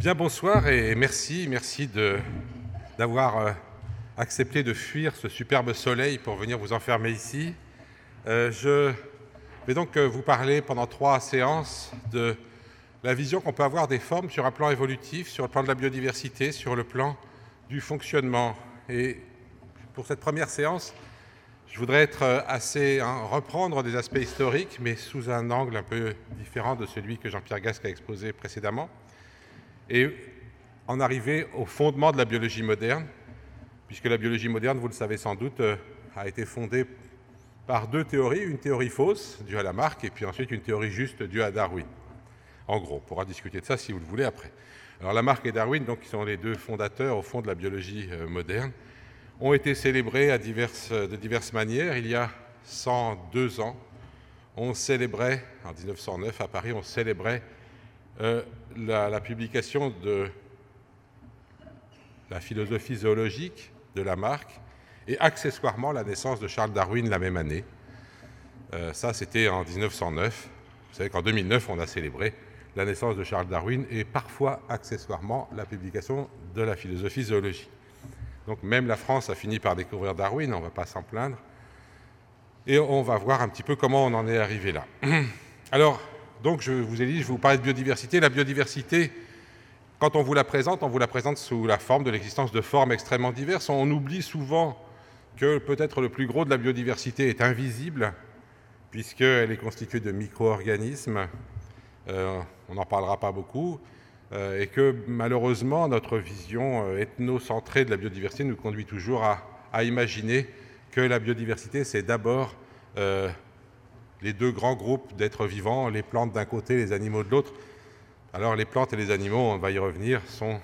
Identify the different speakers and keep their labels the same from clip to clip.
Speaker 1: Bien, bonsoir et merci d'avoir accepté de fuir ce superbe soleil pour venir vous enfermer ici. Je vais donc vous parler pendant 3 séances de la vision qu'on peut avoir des formes sur un plan évolutif, sur le plan de la biodiversité, sur le plan du fonctionnement. Et pour cette première séance, je voudrais reprendre des aspects historiques, mais sous un angle un peu différent de celui que Jean-Pierre Gasque a exposé précédemment, et en arriver au fondement de la biologie moderne, puisque la biologie moderne, vous le savez sans doute, a été fondée par 2 théories, une théorie fausse, due à Lamarck, et puis ensuite une théorie juste, due à Darwin. En gros, on pourra discuter de ça si vous le voulez après. Alors Lamarck et Darwin, donc, qui sont les 2 fondateurs, au fond, de la biologie moderne, ont été célébrés de diverses manières. Il y a 102 ans, on célébrait, en 1909 à Paris, on célébrait la publication de la philosophie zoologique de Lamarck et accessoirement la naissance de Charles Darwin la même année. Ça, c'était en 1909. Vous savez qu'en 2009, on a célébré la naissance de Charles Darwin et parfois, accessoirement, la publication de la philosophie zoologique. Donc même la France a fini par découvrir Darwin, on ne va pas s'en plaindre. Et on va voir un petit peu comment on en est arrivé là. Alors, donc je vous ai dit, je vais vous parler de biodiversité. La biodiversité, quand on vous la présente sous la forme de l'existence de formes extrêmement diverses. On oublie souvent que peut-être le plus gros de la biodiversité est invisible, puisqu'elle est constituée de micro-organismes. On n'en parlera pas beaucoup. Et que malheureusement, notre vision ethnocentrée de la biodiversité nous conduit toujours à imaginer que la biodiversité, c'est d'abord les 2 grands groupes d'êtres vivants, les plantes d'un côté, les animaux de l'autre. Alors les plantes et les animaux, on va y revenir, sont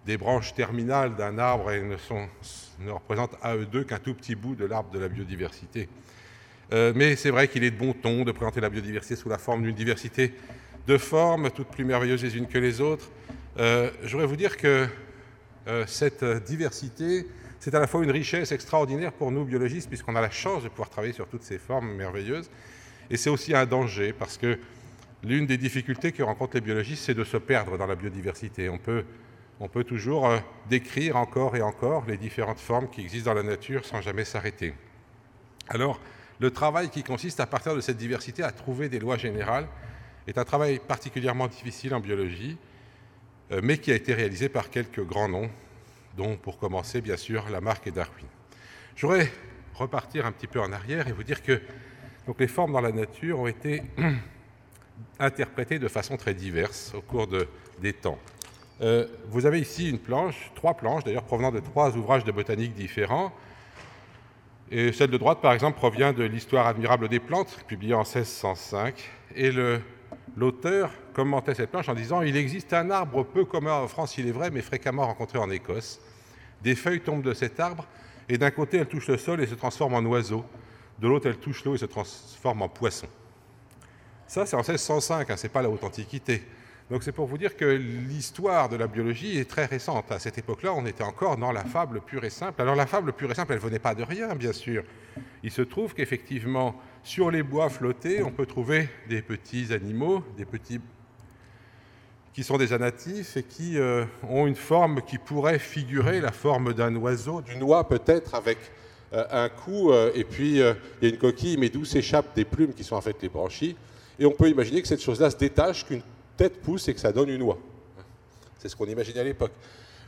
Speaker 1: des branches terminales d'un arbre et ne représentent à eux 2 qu'un tout petit bout de l'arbre de la biodiversité. Mais c'est vrai qu'il est de bon ton de présenter la biodiversité sous la forme d'une diversité de formes, toutes plus merveilleuses les unes que les autres. Je voudrais vous dire que cette diversité, c'est à la fois une richesse extraordinaire pour nous biologistes, puisqu'on a la chance de pouvoir travailler sur toutes ces formes merveilleuses, et c'est aussi un danger, parce que l'une des difficultés que rencontrent les biologistes, c'est de se perdre dans la biodiversité. On peut toujours décrire encore et encore les différentes formes qui existent dans la nature sans jamais s'arrêter. Alors, le travail qui consiste à partir de cette diversité à trouver des lois générales est un travail particulièrement difficile en biologie, mais qui a été réalisé par quelques grands noms, dont, pour commencer, bien sûr, Lamarck et Darwin. Je voudrais repartir un petit peu en arrière et vous dire que donc, les formes dans la nature ont été interprétées de façon très diverse au cours des temps. Vous avez ici 3 planches, d'ailleurs, provenant de 3 ouvrages de botanique différents. Et celle de droite, par exemple, provient de l'Histoire admirable des plantes, publiée en 1605. Et l'auteur commentait cette planche en disant « Il existe un arbre peu commun en France, il est vrai, mais fréquemment rencontré en Écosse. Des feuilles tombent de cet arbre, et d'un côté, elles touchent le sol et se transforment en oiseau. De l'autre, elles touchent l'eau et se transforment en poisson. » Ça, c'est en 1605, ce n'est pas la haute antiquité. Donc c'est pour vous dire que l'histoire de la biologie est très récente. À cette époque-là, on était encore dans la fable pure et simple. Alors la fable pure et simple, elle ne venait pas de rien, bien sûr. Il se trouve qu'effectivement, sur les bois flottés, on peut trouver des petits animaux, qui sont des anatifs et qui ont une forme qui pourrait figurer la forme d'un oiseau, d'une oie peut-être, avec un cou, et puis il y a une coquille, mais d'où s'échappent des plumes qui sont en fait les branchies. Et on peut imaginer que cette chose-là se détache, qu'une tête pousse et que ça donne une oie. C'est ce qu'on imaginait à l'époque.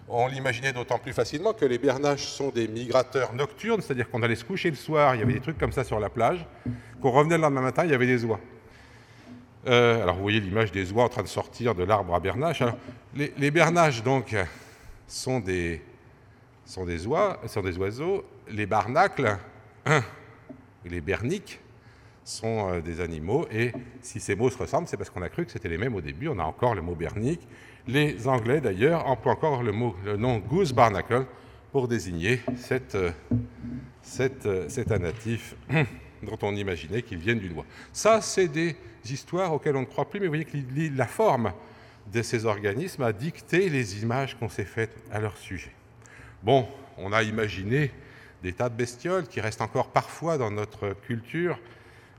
Speaker 1: On l'imaginait d'autant plus facilement que les bernaches sont des migrateurs nocturnes, c'est-à-dire qu'on allait se coucher le soir, il y avait des trucs comme ça sur la plage, qu'on revenait le lendemain matin, il y avait des oies. Alors vous voyez l'image des oies en train de sortir de l'arbre à bernaches. Alors, les bernaches, donc, sont des oiseaux. Les barnacles, les berniques, sont des animaux, et si ces mots se ressemblent, c'est parce qu'on a cru que c'était les mêmes au début. On a encore le mot bernique. Les Anglais, d'ailleurs, emploient encore le nom goose barnacle pour désigner cet anatif dont on imaginait qu'il vienne d'une oie. Ça, c'est des histoires auxquelles on ne croit plus, mais vous voyez que la forme de ces organismes a dicté les images qu'on s'est faites à leur sujet. Bon, on a imaginé des tas de bestioles qui restent encore parfois dans notre culture.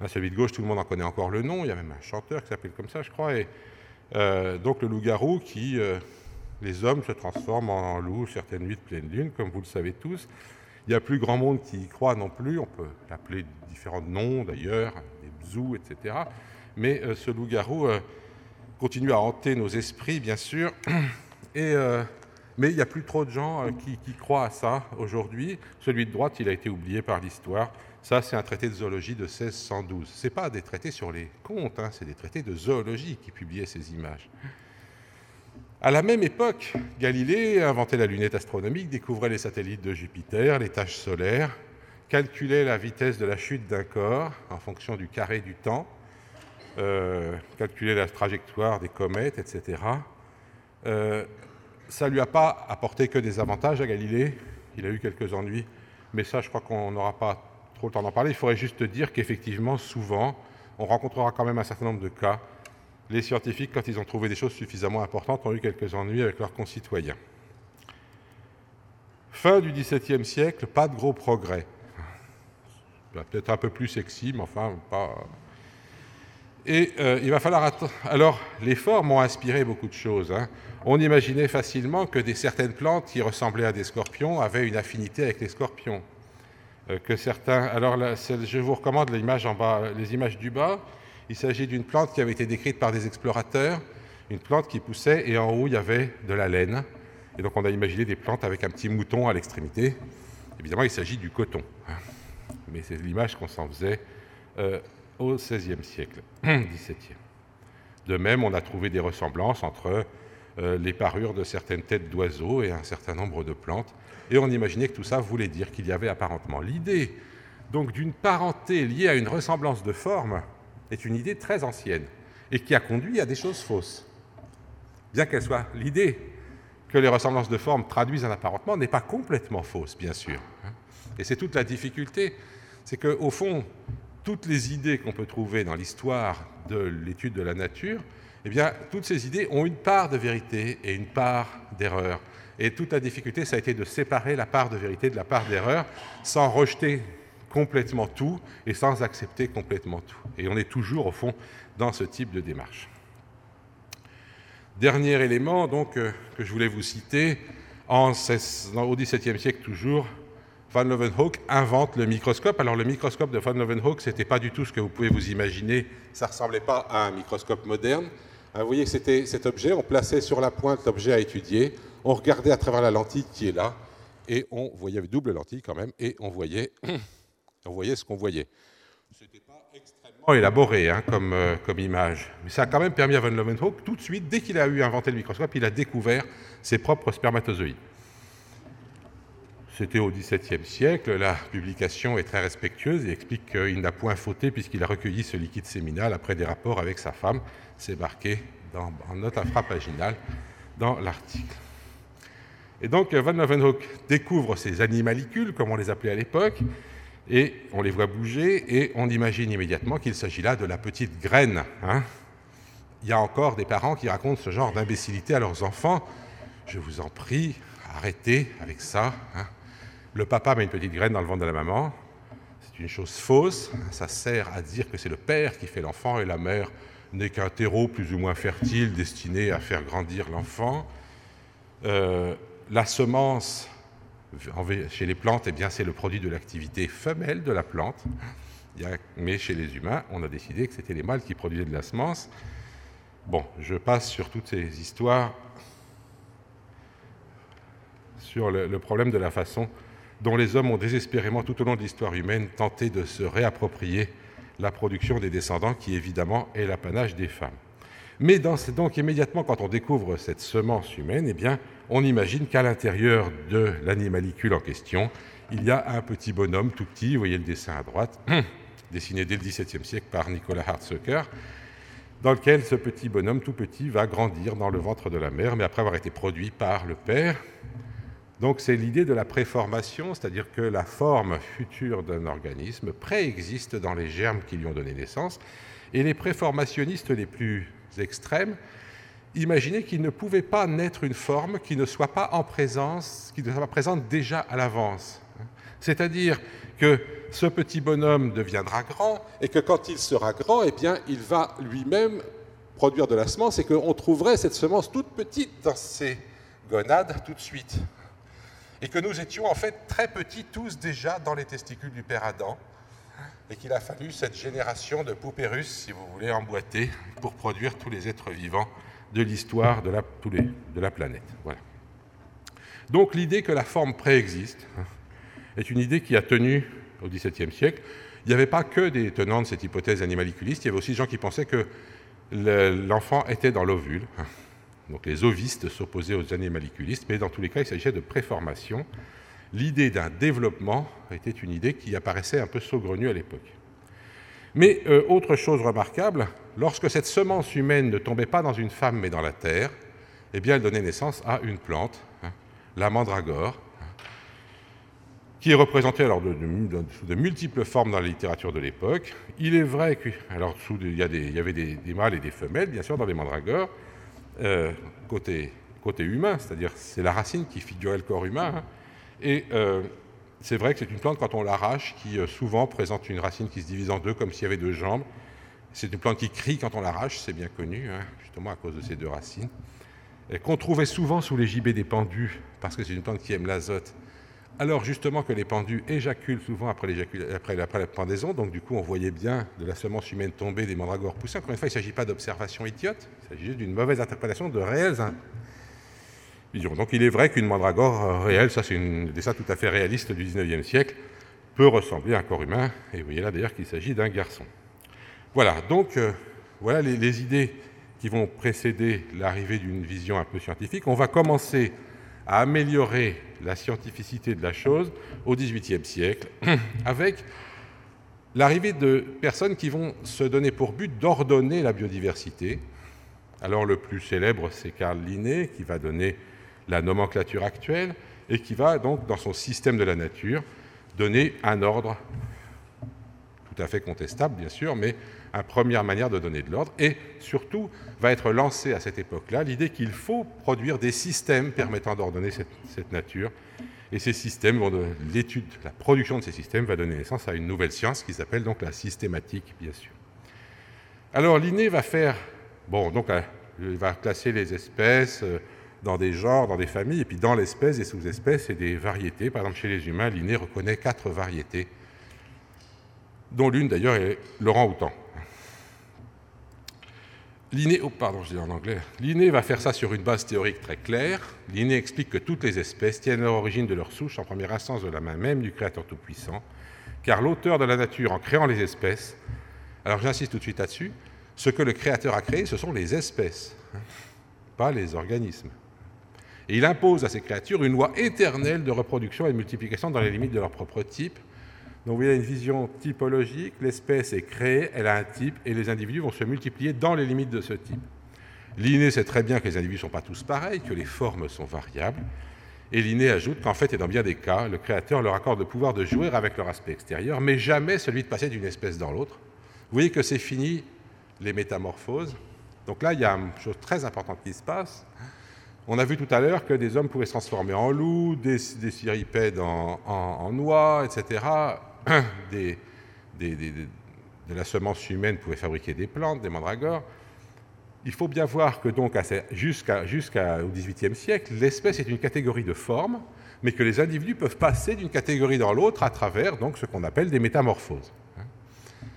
Speaker 1: Celui de gauche, tout le monde en connaît encore le nom. Il y a même un chanteur qui s'appelle comme ça, je crois. Donc le loup-garou qui... les hommes se transforment en loups certaines nuits de pleine lune, comme vous le savez tous. Il n'y a plus grand monde qui y croit non plus. On peut l'appeler différents noms d'ailleurs, des bzous, etc. Mais ce loup-garou continue à hanter nos esprits, bien sûr. Mais il n'y a plus trop de gens qui croient à ça aujourd'hui. Celui de droite, il a été oublié par l'histoire. Ça, c'est un traité de zoologie de 1612. Ce n'est pas des traités sur les contes, hein, c'est des traités de zoologie qui publiaient ces images. À la même époque, Galilée inventait la lunette astronomique, découvrait les satellites de Jupiter, les taches solaires, calculait la vitesse de la chute d'un corps en fonction du carré du temps, calculait la trajectoire des comètes, etc. Ça ne lui a pas apporté que des avantages à Galilée. Il a eu quelques ennuis, mais ça, je crois qu'on n'aura pas trop le temps d'en parler. Il faudrait juste dire qu'effectivement, souvent, on rencontrera quand même un certain nombre de cas. Les scientifiques, quand ils ont trouvé des choses suffisamment importantes, ont eu quelques ennuis avec leurs concitoyens. Fin du XVIIe siècle, pas de gros progrès. Peut-être un peu plus sexy, mais enfin, pas... Et il va falloir attendre. Alors, les formes ont inspiré beaucoup de choses. Hein. On imaginait facilement que certaines plantes qui ressemblaient à des scorpions avaient une affinité avec les scorpions. Que certains. Alors, là, je vous recommande l'image en bas, les images du bas. Il s'agit d'une plante qui avait été décrite par des explorateurs, une plante qui poussait et en haut il y avait de la laine. Et donc on a imaginé des plantes avec un petit mouton à l'extrémité. Évidemment, il s'agit du coton. Mais c'est l'image qu'on s'en faisait au XVIe siècle, XVIIe. De même, on a trouvé des ressemblances entre les parures de certaines têtes d'oiseaux et un certain nombre de plantes. Et on imaginait que tout ça voulait dire qu'il y avait apparentement l'idée donc d'une parenté liée à une ressemblance de forme est une idée très ancienne et qui a conduit à des choses fausses. Bien qu'elle soit l'idée que les ressemblances de forme traduisent un apparentement n'est pas complètement fausse, bien sûr. Et c'est toute la difficulté, c'est qu'au fond, toutes les idées qu'on peut trouver dans l'histoire de l'étude de la nature, eh bien, toutes ces idées ont une part de vérité et une part d'erreur. Et toute la difficulté, ça a été de séparer la part de vérité de la part d'erreur sans rejeter complètement tout et sans accepter complètement tout. Et on est toujours, au fond, dans ce type de démarche. Dernier élément, donc, que je voulais vous citer, au XVIIe siècle toujours, Van Leeuwenhoek invente le microscope. Alors, le microscope de Van Leeuwenhoek, ce n'était pas du tout ce que vous pouvez vous imaginer. Ça ne ressemblait pas à un microscope moderne. Vous voyez que c'était cet objet, on plaçait sur la pointe l'objet à étudier, on regardait à travers la lentille qui est là, et on voyait, double lentille quand même, et on voyait ce qu'on voyait. Ce n'était pas extrêmement élaboré hein, comme image, mais ça a quand même permis à Van Leeuwenhoek, tout de suite, dès qu'il a eu inventé le microscope, il a découvert ses propres spermatozoïdes. C'était au XVIIe siècle, la publication est très respectueuse et explique qu'il n'a point fauté puisqu'il a recueilli ce liquide séminal après des rapports avec sa femme. C'est marqué en note infrapaginale dans l'article. Et donc Van Leeuwenhoek découvre ces animalcules, comme on les appelait à l'époque, et on les voit bouger, et on imagine immédiatement qu'il s'agit là de la petite graine. Hein. Il y a encore des parents qui racontent ce genre d'imbécilité à leurs enfants. Je vous en prie, arrêtez avec ça. Hein. Le papa met une petite graine dans le ventre de la maman. C'est une chose fausse. Ça sert à dire que c'est le père qui fait l'enfant et la mère n'est qu'un terreau plus ou moins fertile destiné à faire grandir l'enfant. La semence, chez les plantes, eh bien, c'est le produit de l'activité femelle de la plante. Mais chez les humains, on a décidé que c'était les mâles qui produisaient de la semence. Bon, je passe sur toutes ces histoires, sur le problème de la façon dont les hommes ont désespérément, tout au long de l'histoire humaine, tenté de se réapproprier la production des descendants, qui évidemment est l'apanage des femmes. Mais donc immédiatement, quand on découvre cette semence humaine, eh bien, on imagine qu'à l'intérieur de l'animalicule en question, il y a un petit bonhomme tout petit, vous voyez le dessin à droite, dessiné dès le XVIIe siècle par Nicolas Hartzucker, dans lequel ce petit bonhomme tout petit va grandir dans le ventre de la mère, mais après avoir été produit par le père. Donc c'est l'idée de la préformation, c'est-à-dire que la forme future d'un organisme préexiste dans les germes qui lui ont donné naissance, et les préformationnistes les plus extrêmes imaginaient qu'il ne pouvait pas naître une forme qui ne soit pas en présence, qui ne soit pas présente déjà à l'avance. C'est-à-dire que ce petit bonhomme deviendra grand, et que quand il sera grand, eh bien, il va lui-même produire de la semence, c'est qu'on trouverait cette semence toute petite dans ces gonades tout de suite. Et que nous étions en fait très petits tous déjà dans les testicules du père Adam, et qu'il a fallu cette génération de poupées russes, si vous voulez, emboîtées, pour produire tous les êtres vivants de l'histoire de la planète. Voilà. Donc l'idée que la forme préexiste est une idée qui a tenu au XVIIe siècle. Il n'y avait pas que des tenants de cette hypothèse animalculiste, il y avait aussi des gens qui pensaient que l'enfant était dans l'ovule. Donc les ovistes s'opposaient aux animalculistes, mais dans tous les cas, il s'agissait de préformation. L'idée d'un développement était une idée qui apparaissait un peu saugrenue à l'époque. Mais autre chose remarquable, lorsque cette semence humaine ne tombait pas dans une femme mais dans la terre, eh bien elle donnait naissance à une plante, la mandragore, qui est représentée alors sous de multiples formes dans la littérature de l'époque. Il est vrai que, alors il y avait des mâles et des femelles, bien sûr, dans les mandragores, côté humain, c'est-à-dire c'est la racine qui figurait le corps humain, et c'est vrai que c'est une plante, quand on l'arrache, qui souvent présente une racine qui se divise en deux, comme s'il y avait deux jambes. C'est une plante qui crie quand on l'arrache, c'est bien connu, justement à cause de ces deux racines, qu'on trouvait souvent sous les gibets des pendus, parce que c'est une plante qui aime l'azote. Alors justement que les pendus éjaculent souvent après la pendaison, donc du coup on voyait bien de la semence humaine tomber, des mandragores pousser. Encore une fois, il ne s'agit pas d'observation idiote, il s'agit juste d'une mauvaise interprétation de réelles visions. Donc il est vrai qu'une mandragore réelle, ça c'est une dessin tout à fait réaliste du XIXe siècle, peut ressembler à un corps humain, et vous voyez là d'ailleurs qu'il s'agit d'un garçon. Voilà, donc voilà les idées qui vont précéder l'arrivée d'une vision un peu scientifique. On va commencer à améliorer la scientificité de la chose au XVIIIe siècle, avec l'arrivée de personnes qui vont se donner pour but d'ordonner la biodiversité. Alors le plus célèbre, c'est Carl Linné, qui va donner la nomenclature actuelle, et qui va donc, dans son système de la nature, donner un ordre, tout à fait contestable, bien sûr, mais une première manière de donner de l'ordre, et surtout va être lancée à cette époque-là l'idée qu'il faut produire des systèmes permettant d'ordonner cette nature, et ces systèmes, la production de ces systèmes va donner naissance à une nouvelle science qui s'appelle donc la systématique, bien sûr. Alors Linné va il va classer les espèces dans des genres, dans des familles, et puis dans l'espèce, des sous-espèces et des variétés. Par exemple, chez les humains, Linné reconnaît 4 variétés, dont l'une d'ailleurs est l'orang-outan. Linné va faire ça sur une base théorique très claire. Linné explique que toutes les espèces tiennent leur origine de leur souche en première instance de la main même du Créateur Tout-Puissant, car l'auteur de la nature, en créant les espèces, alors j'insiste tout de suite là-dessus, ce que le Créateur a créé, ce sont les espèces, pas les organismes. Et il impose à ces créatures une loi éternelle de reproduction et de multiplication dans les limites de leur propre type. Donc vous voyez une vision typologique, l'espèce est créée, elle a un type, et les individus vont se multiplier dans les limites de ce type. Linné sait très bien que les individus ne sont pas tous pareils, que les formes sont variables, et Linné ajoute qu'en fait, et dans bien des cas, le Créateur leur accorde le pouvoir de jouer avec leur aspect extérieur, mais jamais celui de passer d'une espèce dans l'autre. Vous voyez que c'est fini les métamorphoses. Donc là, il y a une chose très importante qui se passe. On a vu tout à l'heure que des hommes pouvaient se transformer en loups, des cirripèdes en oies, etc. De la semence humaine pouvaient fabriquer des plantes, des mandragores. Il faut bien voir que donc jusqu'au XVIIIe siècle, l'espèce est une catégorie de formes, mais que les individus peuvent passer d'une catégorie dans l'autre à travers donc, ce qu'on appelle des métamorphoses.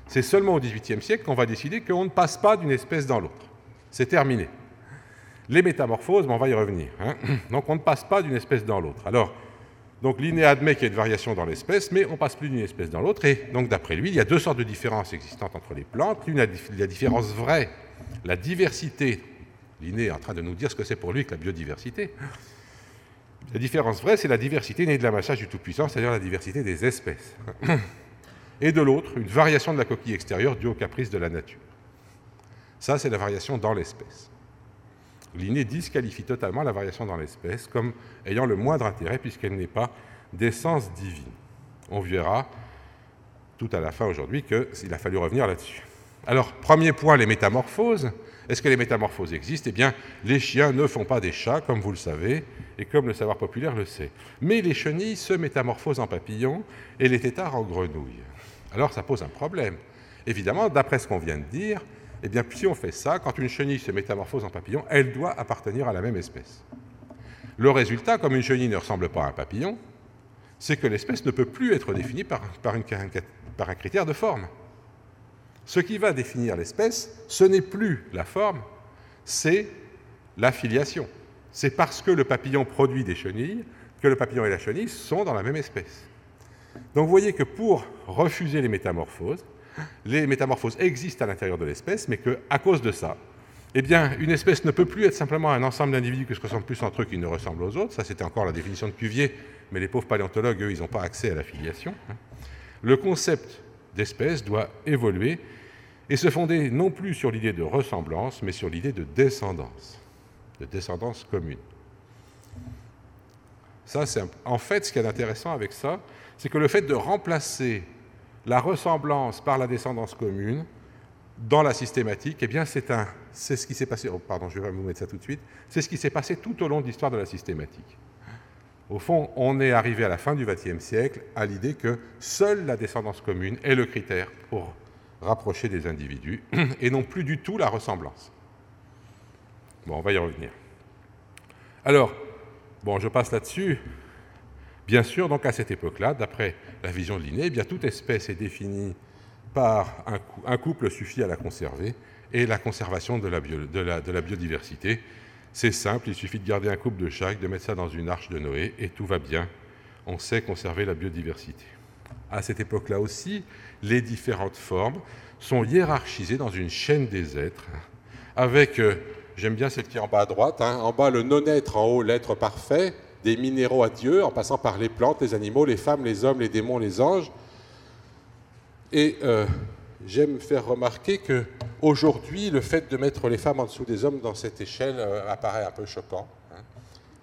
Speaker 1: C'est seulement au XVIIIe siècle qu'on va décider qu'on ne passe pas d'une espèce dans l'autre. C'est terminé. Les métamorphoses, on va y revenir. Donc on ne passe pas d'une espèce dans l'autre. Alors, donc Linné admet qu'il y a une variation dans l'espèce, mais on ne passe plus d'une espèce dans l'autre. Et donc d'après lui, il y a 2 sortes de différences existantes entre les plantes. L'une, la différence vraie, la diversité. Linné est en train de nous dire ce que c'est pour lui que la biodiversité. La différence vraie, c'est la diversité née de l'amassage du Tout-Puissant, c'est-à-dire la diversité des espèces. Et de l'autre, une variation de la coquille extérieure due au caprice de la nature. Ça, c'est la variation dans l'espèce. Linné disqualifie totalement la variation dans l'espèce comme ayant le moindre intérêt puisqu'elle n'est pas d'essence divine. On verra tout à la fin aujourd'hui qu'il a fallu revenir là-dessus. Alors, premier point, les métamorphoses. Est-ce que les métamorphoses existent ? Eh bien, les chiens ne font pas des chats, comme vous le savez, et comme le savoir populaire le sait. Mais les chenilles se métamorphosent en papillons et les têtards en grenouilles. Alors, ça pose un problème. Évidemment, d'après ce qu'on vient de dire, Eh bien, si on fait ça, quand une chenille se métamorphose en papillon, elle doit appartenir à la même espèce. Le résultat, comme une chenille ne ressemble pas à un papillon, c'est que l'espèce ne peut plus être définie par un critère de forme. Ce qui va définir l'espèce, ce n'est plus la forme, c'est la filiation. C'est parce que le papillon produit des chenilles que le papillon et la chenille sont dans la même espèce. Donc vous voyez que pour refuser les métamorphoses existent à l'intérieur de l'espèce, mais qu'à cause de ça, eh bien, une espèce ne peut plus être simplement un ensemble d'individus qui se ressemblent plus entre eux qu'ils ne ressemblent aux autres. Ça, c'était encore la définition de Cuvier, mais les pauvres paléontologues, eux, ils n'ont pas accès à la filiation. Le concept d'espèce doit évoluer et se fonder non plus sur l'idée de ressemblance, mais sur l'idée de descendance commune. Ça, en fait, ce qui est intéressant avec ça, c'est que le fait de remplacer la ressemblance par la descendance commune dans la systématique, eh bien, c'est ce qui s'est passé. Oh, pardon, je vais vous mettre ça tout de suite. C'est ce qui s'est passé tout au long de l'histoire de la systématique. Au fond, on est arrivé à la fin du XXe siècle à l'idée que seule la descendance commune est le critère pour rapprocher des individus et non plus du tout la ressemblance. Bon, on va y revenir. Alors, bon, je passe là-dessus. Bien sûr, donc à cette époque-là, d'après la vision de Linné, eh bien, toute espèce est définie par un couple suffit à la conserver, et la conservation de la biodiversité. C'est simple, il suffit de garder un couple de chaque, de mettre ça dans une arche de Noé, et tout va bien. On sait conserver la biodiversité. À cette époque-là aussi, les différentes formes sont hiérarchisées dans une chaîne des êtres, avec, j'aime bien celle qui est en bas à droite, en bas le non-être, en haut l'être parfait, des minéraux à Dieu, en passant par les plantes, les animaux, les femmes, les hommes, les démons, les anges. Et j'aime faire remarquer qu'aujourd'hui, le fait de mettre les femmes en dessous des hommes dans cette échelle apparaît un peu choquant.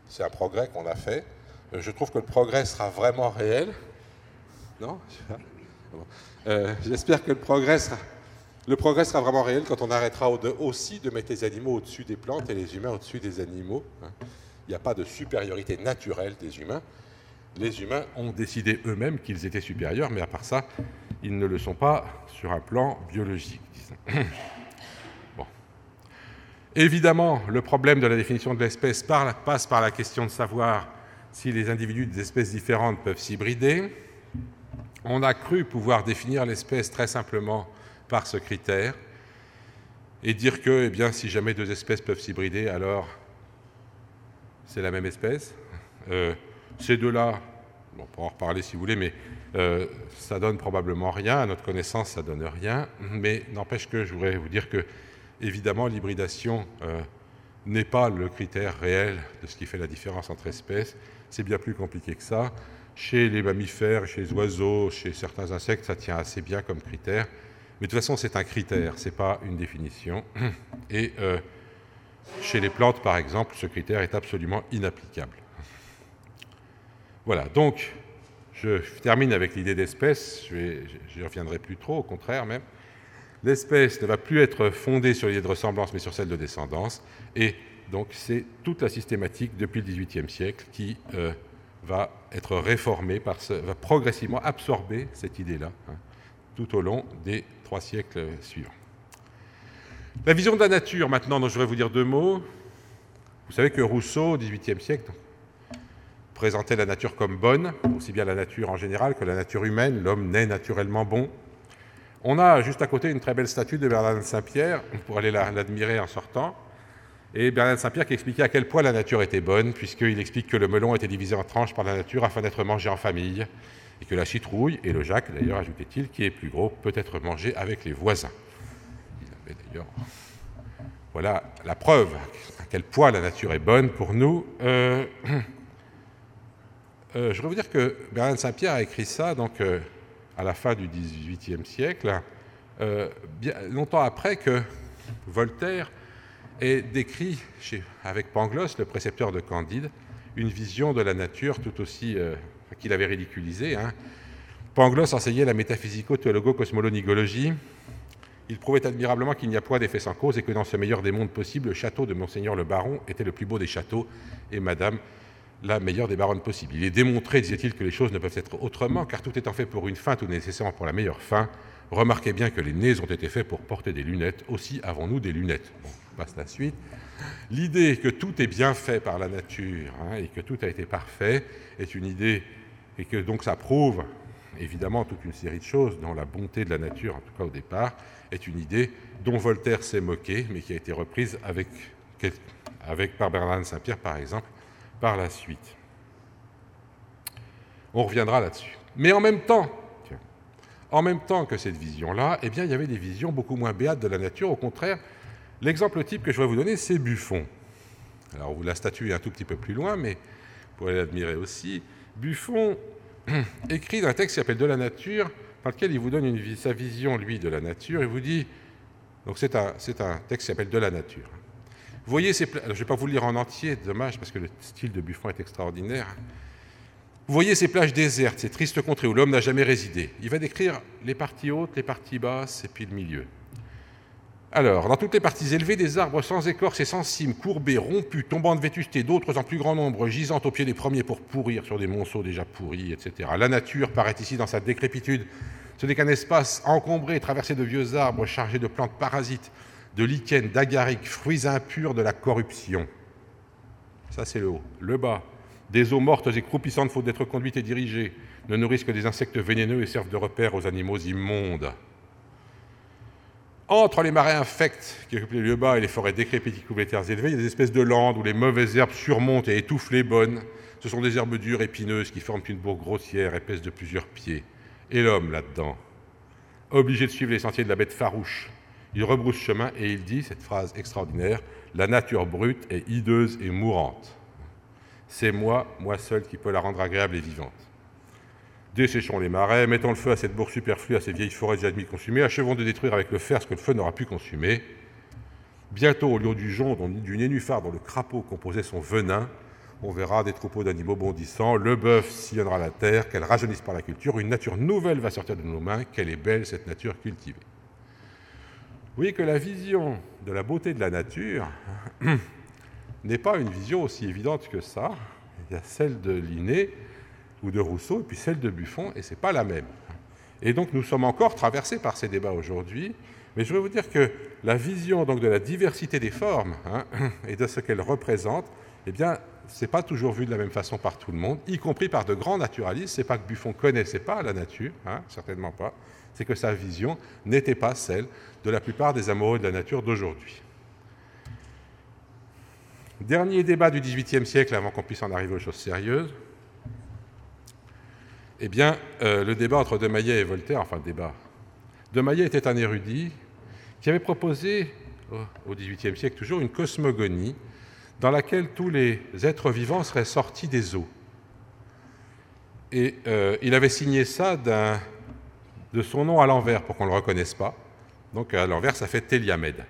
Speaker 1: C'est un progrès qu'on a fait. Je trouve que le progrès sera vraiment réel. Non ? J'espère que le progrès sera vraiment réel quand on arrêtera aussi de mettre les animaux au-dessus des plantes et les humains au-dessus des animaux. Il n'y a pas de supériorité naturelle des humains. Les humains ont décidé eux-mêmes qu'ils étaient supérieurs, mais à part ça, ils ne le sont pas sur un plan biologique, disons. Bon. Évidemment, le problème de la définition de l'espèce passe par la question de savoir si les individus d'espèces différentes peuvent s'hybrider. On a cru pouvoir définir l'espèce très simplement par ce critère et dire que, eh bien, si jamais deux espèces peuvent s'hybrider, alors c'est la même espèce. Ces deux-là, on pourra en reparler si vous voulez, mais ça donne probablement rien. À notre connaissance, ça donne rien. Mais n'empêche que je voudrais vous dire que, évidemment, l'hybridation n'est pas le critère réel de ce qui fait la différence entre espèces. C'est bien plus compliqué que ça. Chez les mammifères, chez les oiseaux, chez certains insectes, ça tient assez bien comme critère. Mais de toute façon, c'est un critère, ce n'est pas une définition. Et chez les plantes, par exemple, ce critère est absolument inapplicable. Voilà, donc je termine avec l'idée d'espèce, je n'y reviendrai plus trop, au contraire même. L'espèce ne va plus être fondée sur l'idée de ressemblance, mais sur celle de descendance, et donc c'est toute la systématique depuis le XVIIIe siècle qui va être réformée, va progressivement absorber cette idée-là, tout au long des 3 siècles suivants. La vision de la nature, maintenant, dont je voudrais vous dire 2 mots. Vous savez que Rousseau, au XVIIIe siècle, présentait la nature comme bonne, aussi bien la nature en général que la nature humaine. L'homme naît naturellement bon. On a juste à côté une très belle statue de Bernardin de Saint-Pierre, on pourrait aller l'admirer en sortant. Et Bernardin de Saint-Pierre qui expliquait à quel point la nature était bonne, puisqu'il explique que le melon était divisé en tranches par la nature afin d'être mangé en famille, et que la citrouille, et le Jacques d'ailleurs, ajoutait-il, qui est plus gros, peut être mangé avec les voisins. Il avait d'ailleurs... Voilà la preuve à quel point la nature est bonne pour nous. Je voudrais vous dire que Bernardin de Saint-Pierre a écrit ça donc, à la fin du XVIIIe siècle, bien longtemps après que Voltaire ait décrit, avec Pangloss, le précepteur de Candide, une vision de la nature tout aussi qu'il avait ridiculisée. Pangloss enseignait la métaphysico-théologo-cosmolonigologie. Il prouvait admirablement qu'il n'y a point d'effet sans cause et que dans ce meilleur des mondes possibles, le château de Monseigneur le Baron était le plus beau des châteaux et Madame la meilleure des baronnes possibles. Il est démontré, disait-il, que les choses ne peuvent être autrement, car tout étant fait pour une fin, tout est nécessairement pour la meilleure fin. Remarquez bien que les nez ont été faits pour porter des lunettes. Aussi avons-nous des lunettes. Bon, je passe la suite. L'idée que tout est bien fait par la nature et que tout a été parfait est une idée, et que donc ça prouve évidemment toute une série de choses, dont la bonté de la nature, en tout cas au départ, est une idée dont Voltaire s'est moqué, mais qui a été reprise par Bernard de Saint-Pierre, par exemple, par la suite. On reviendra là-dessus. Mais en même temps que cette vision-là, eh bien, il y avait des visions beaucoup moins béates de la nature. Au contraire, l'exemple type que je vais vous donner, c'est Buffon. Alors, la statue est un tout petit peu plus loin, mais vous pourrez l'admirer aussi. Buffon écrit dans un texte qui s'appelle « De la nature », dans lequel il vous donne sa vision, lui, de la nature. Il vous dit... Donc, c'est un texte qui s'appelle « De la nature ». Vous voyez ces... Alors, je ne vais pas vous le lire en entier, dommage, parce que le style de Buffon est extraordinaire. Vous voyez ces plages désertes, ces tristes contrées où l'homme n'a jamais résidé. Il va décrire les parties hautes, les parties basses, et puis le milieu. Alors, dans toutes les parties élevées, des arbres sans écorce et sans cime, courbés, rompus, tombant de vétusté, d'autres en plus grand nombre, gisant au pied des premiers pour pourrir sur des monceaux déjà pourris, etc. La nature paraît ici dans sa décrépitude. Ce n'est qu'un espace encombré, traversé de vieux arbres chargés de plantes parasites, de lichens, d'agarics, fruits impurs de la corruption. Ça, c'est le haut. Le bas, des eaux mortes et croupissantes faute d'être conduites et dirigées, ne nourrissent que des insectes vénéneux et servent de repère aux animaux immondes. Entre les marais infects qui occupent les lieux bas et les forêts décrépites qui couvrent les terres élevées, il y a des espèces de landes où les mauvaises herbes surmontent et étouffent les bonnes. Ce sont des herbes dures, épineuses, qui forment une bourre grossière, épaisse de plusieurs pieds. Et l'homme, là-dedans, obligé de suivre les sentiers de la bête farouche, il rebrousse chemin et il dit, cette phrase extraordinaire, « La nature brute est hideuse et mourante. C'est moi seul, qui peux la rendre agréable et vivante. Desséchons les marais, mettons le feu à cette bourre superflue, à ces vieilles forêts déjà admis consumées, achevons de détruire avec le fer ce que le feu n'aura pu consumer. Bientôt, au lieu du jonc, du nénuphar dont le crapaud composait son venin, on verra des troupeaux d'animaux bondissants, le bœuf sillonnera la terre, qu'elle rajeunisse par la culture, une nature nouvelle va sortir de nos mains, qu'elle est belle cette nature cultivée. » Vous voyez que la vision de la beauté de la nature n'est pas une vision aussi évidente que ça. Il y a celle de Linné ou de Rousseau, et puis celle de Buffon, et ce n'est pas la même. Et donc nous sommes encore traversés par ces débats aujourd'hui, mais je veux vous dire que la vision donc, de la diversité des formes et de ce qu'elles représentent, eh bien, ce n'est pas toujours vu de la même façon par tout le monde, y compris par de grands naturalistes. Ce n'est pas que Buffon ne connaissait pas la nature, certainement pas, c'est que sa vision n'était pas celle de la plupart des amoureux de la nature d'aujourd'hui. Dernier débat du XVIIIe siècle avant qu'on puisse en arriver aux choses sérieuses. Eh bien, le débat entre De Maillet et Voltaire, enfin débat. De Maillet était un érudit qui avait proposé, au XVIIIe siècle toujours, une cosmogonie dans laquelle tous les êtres vivants seraient sortis des eaux. Et il avait signé ça de son nom à l'envers pour qu'on ne le reconnaisse pas. Donc à l'envers, ça fait Téliamède.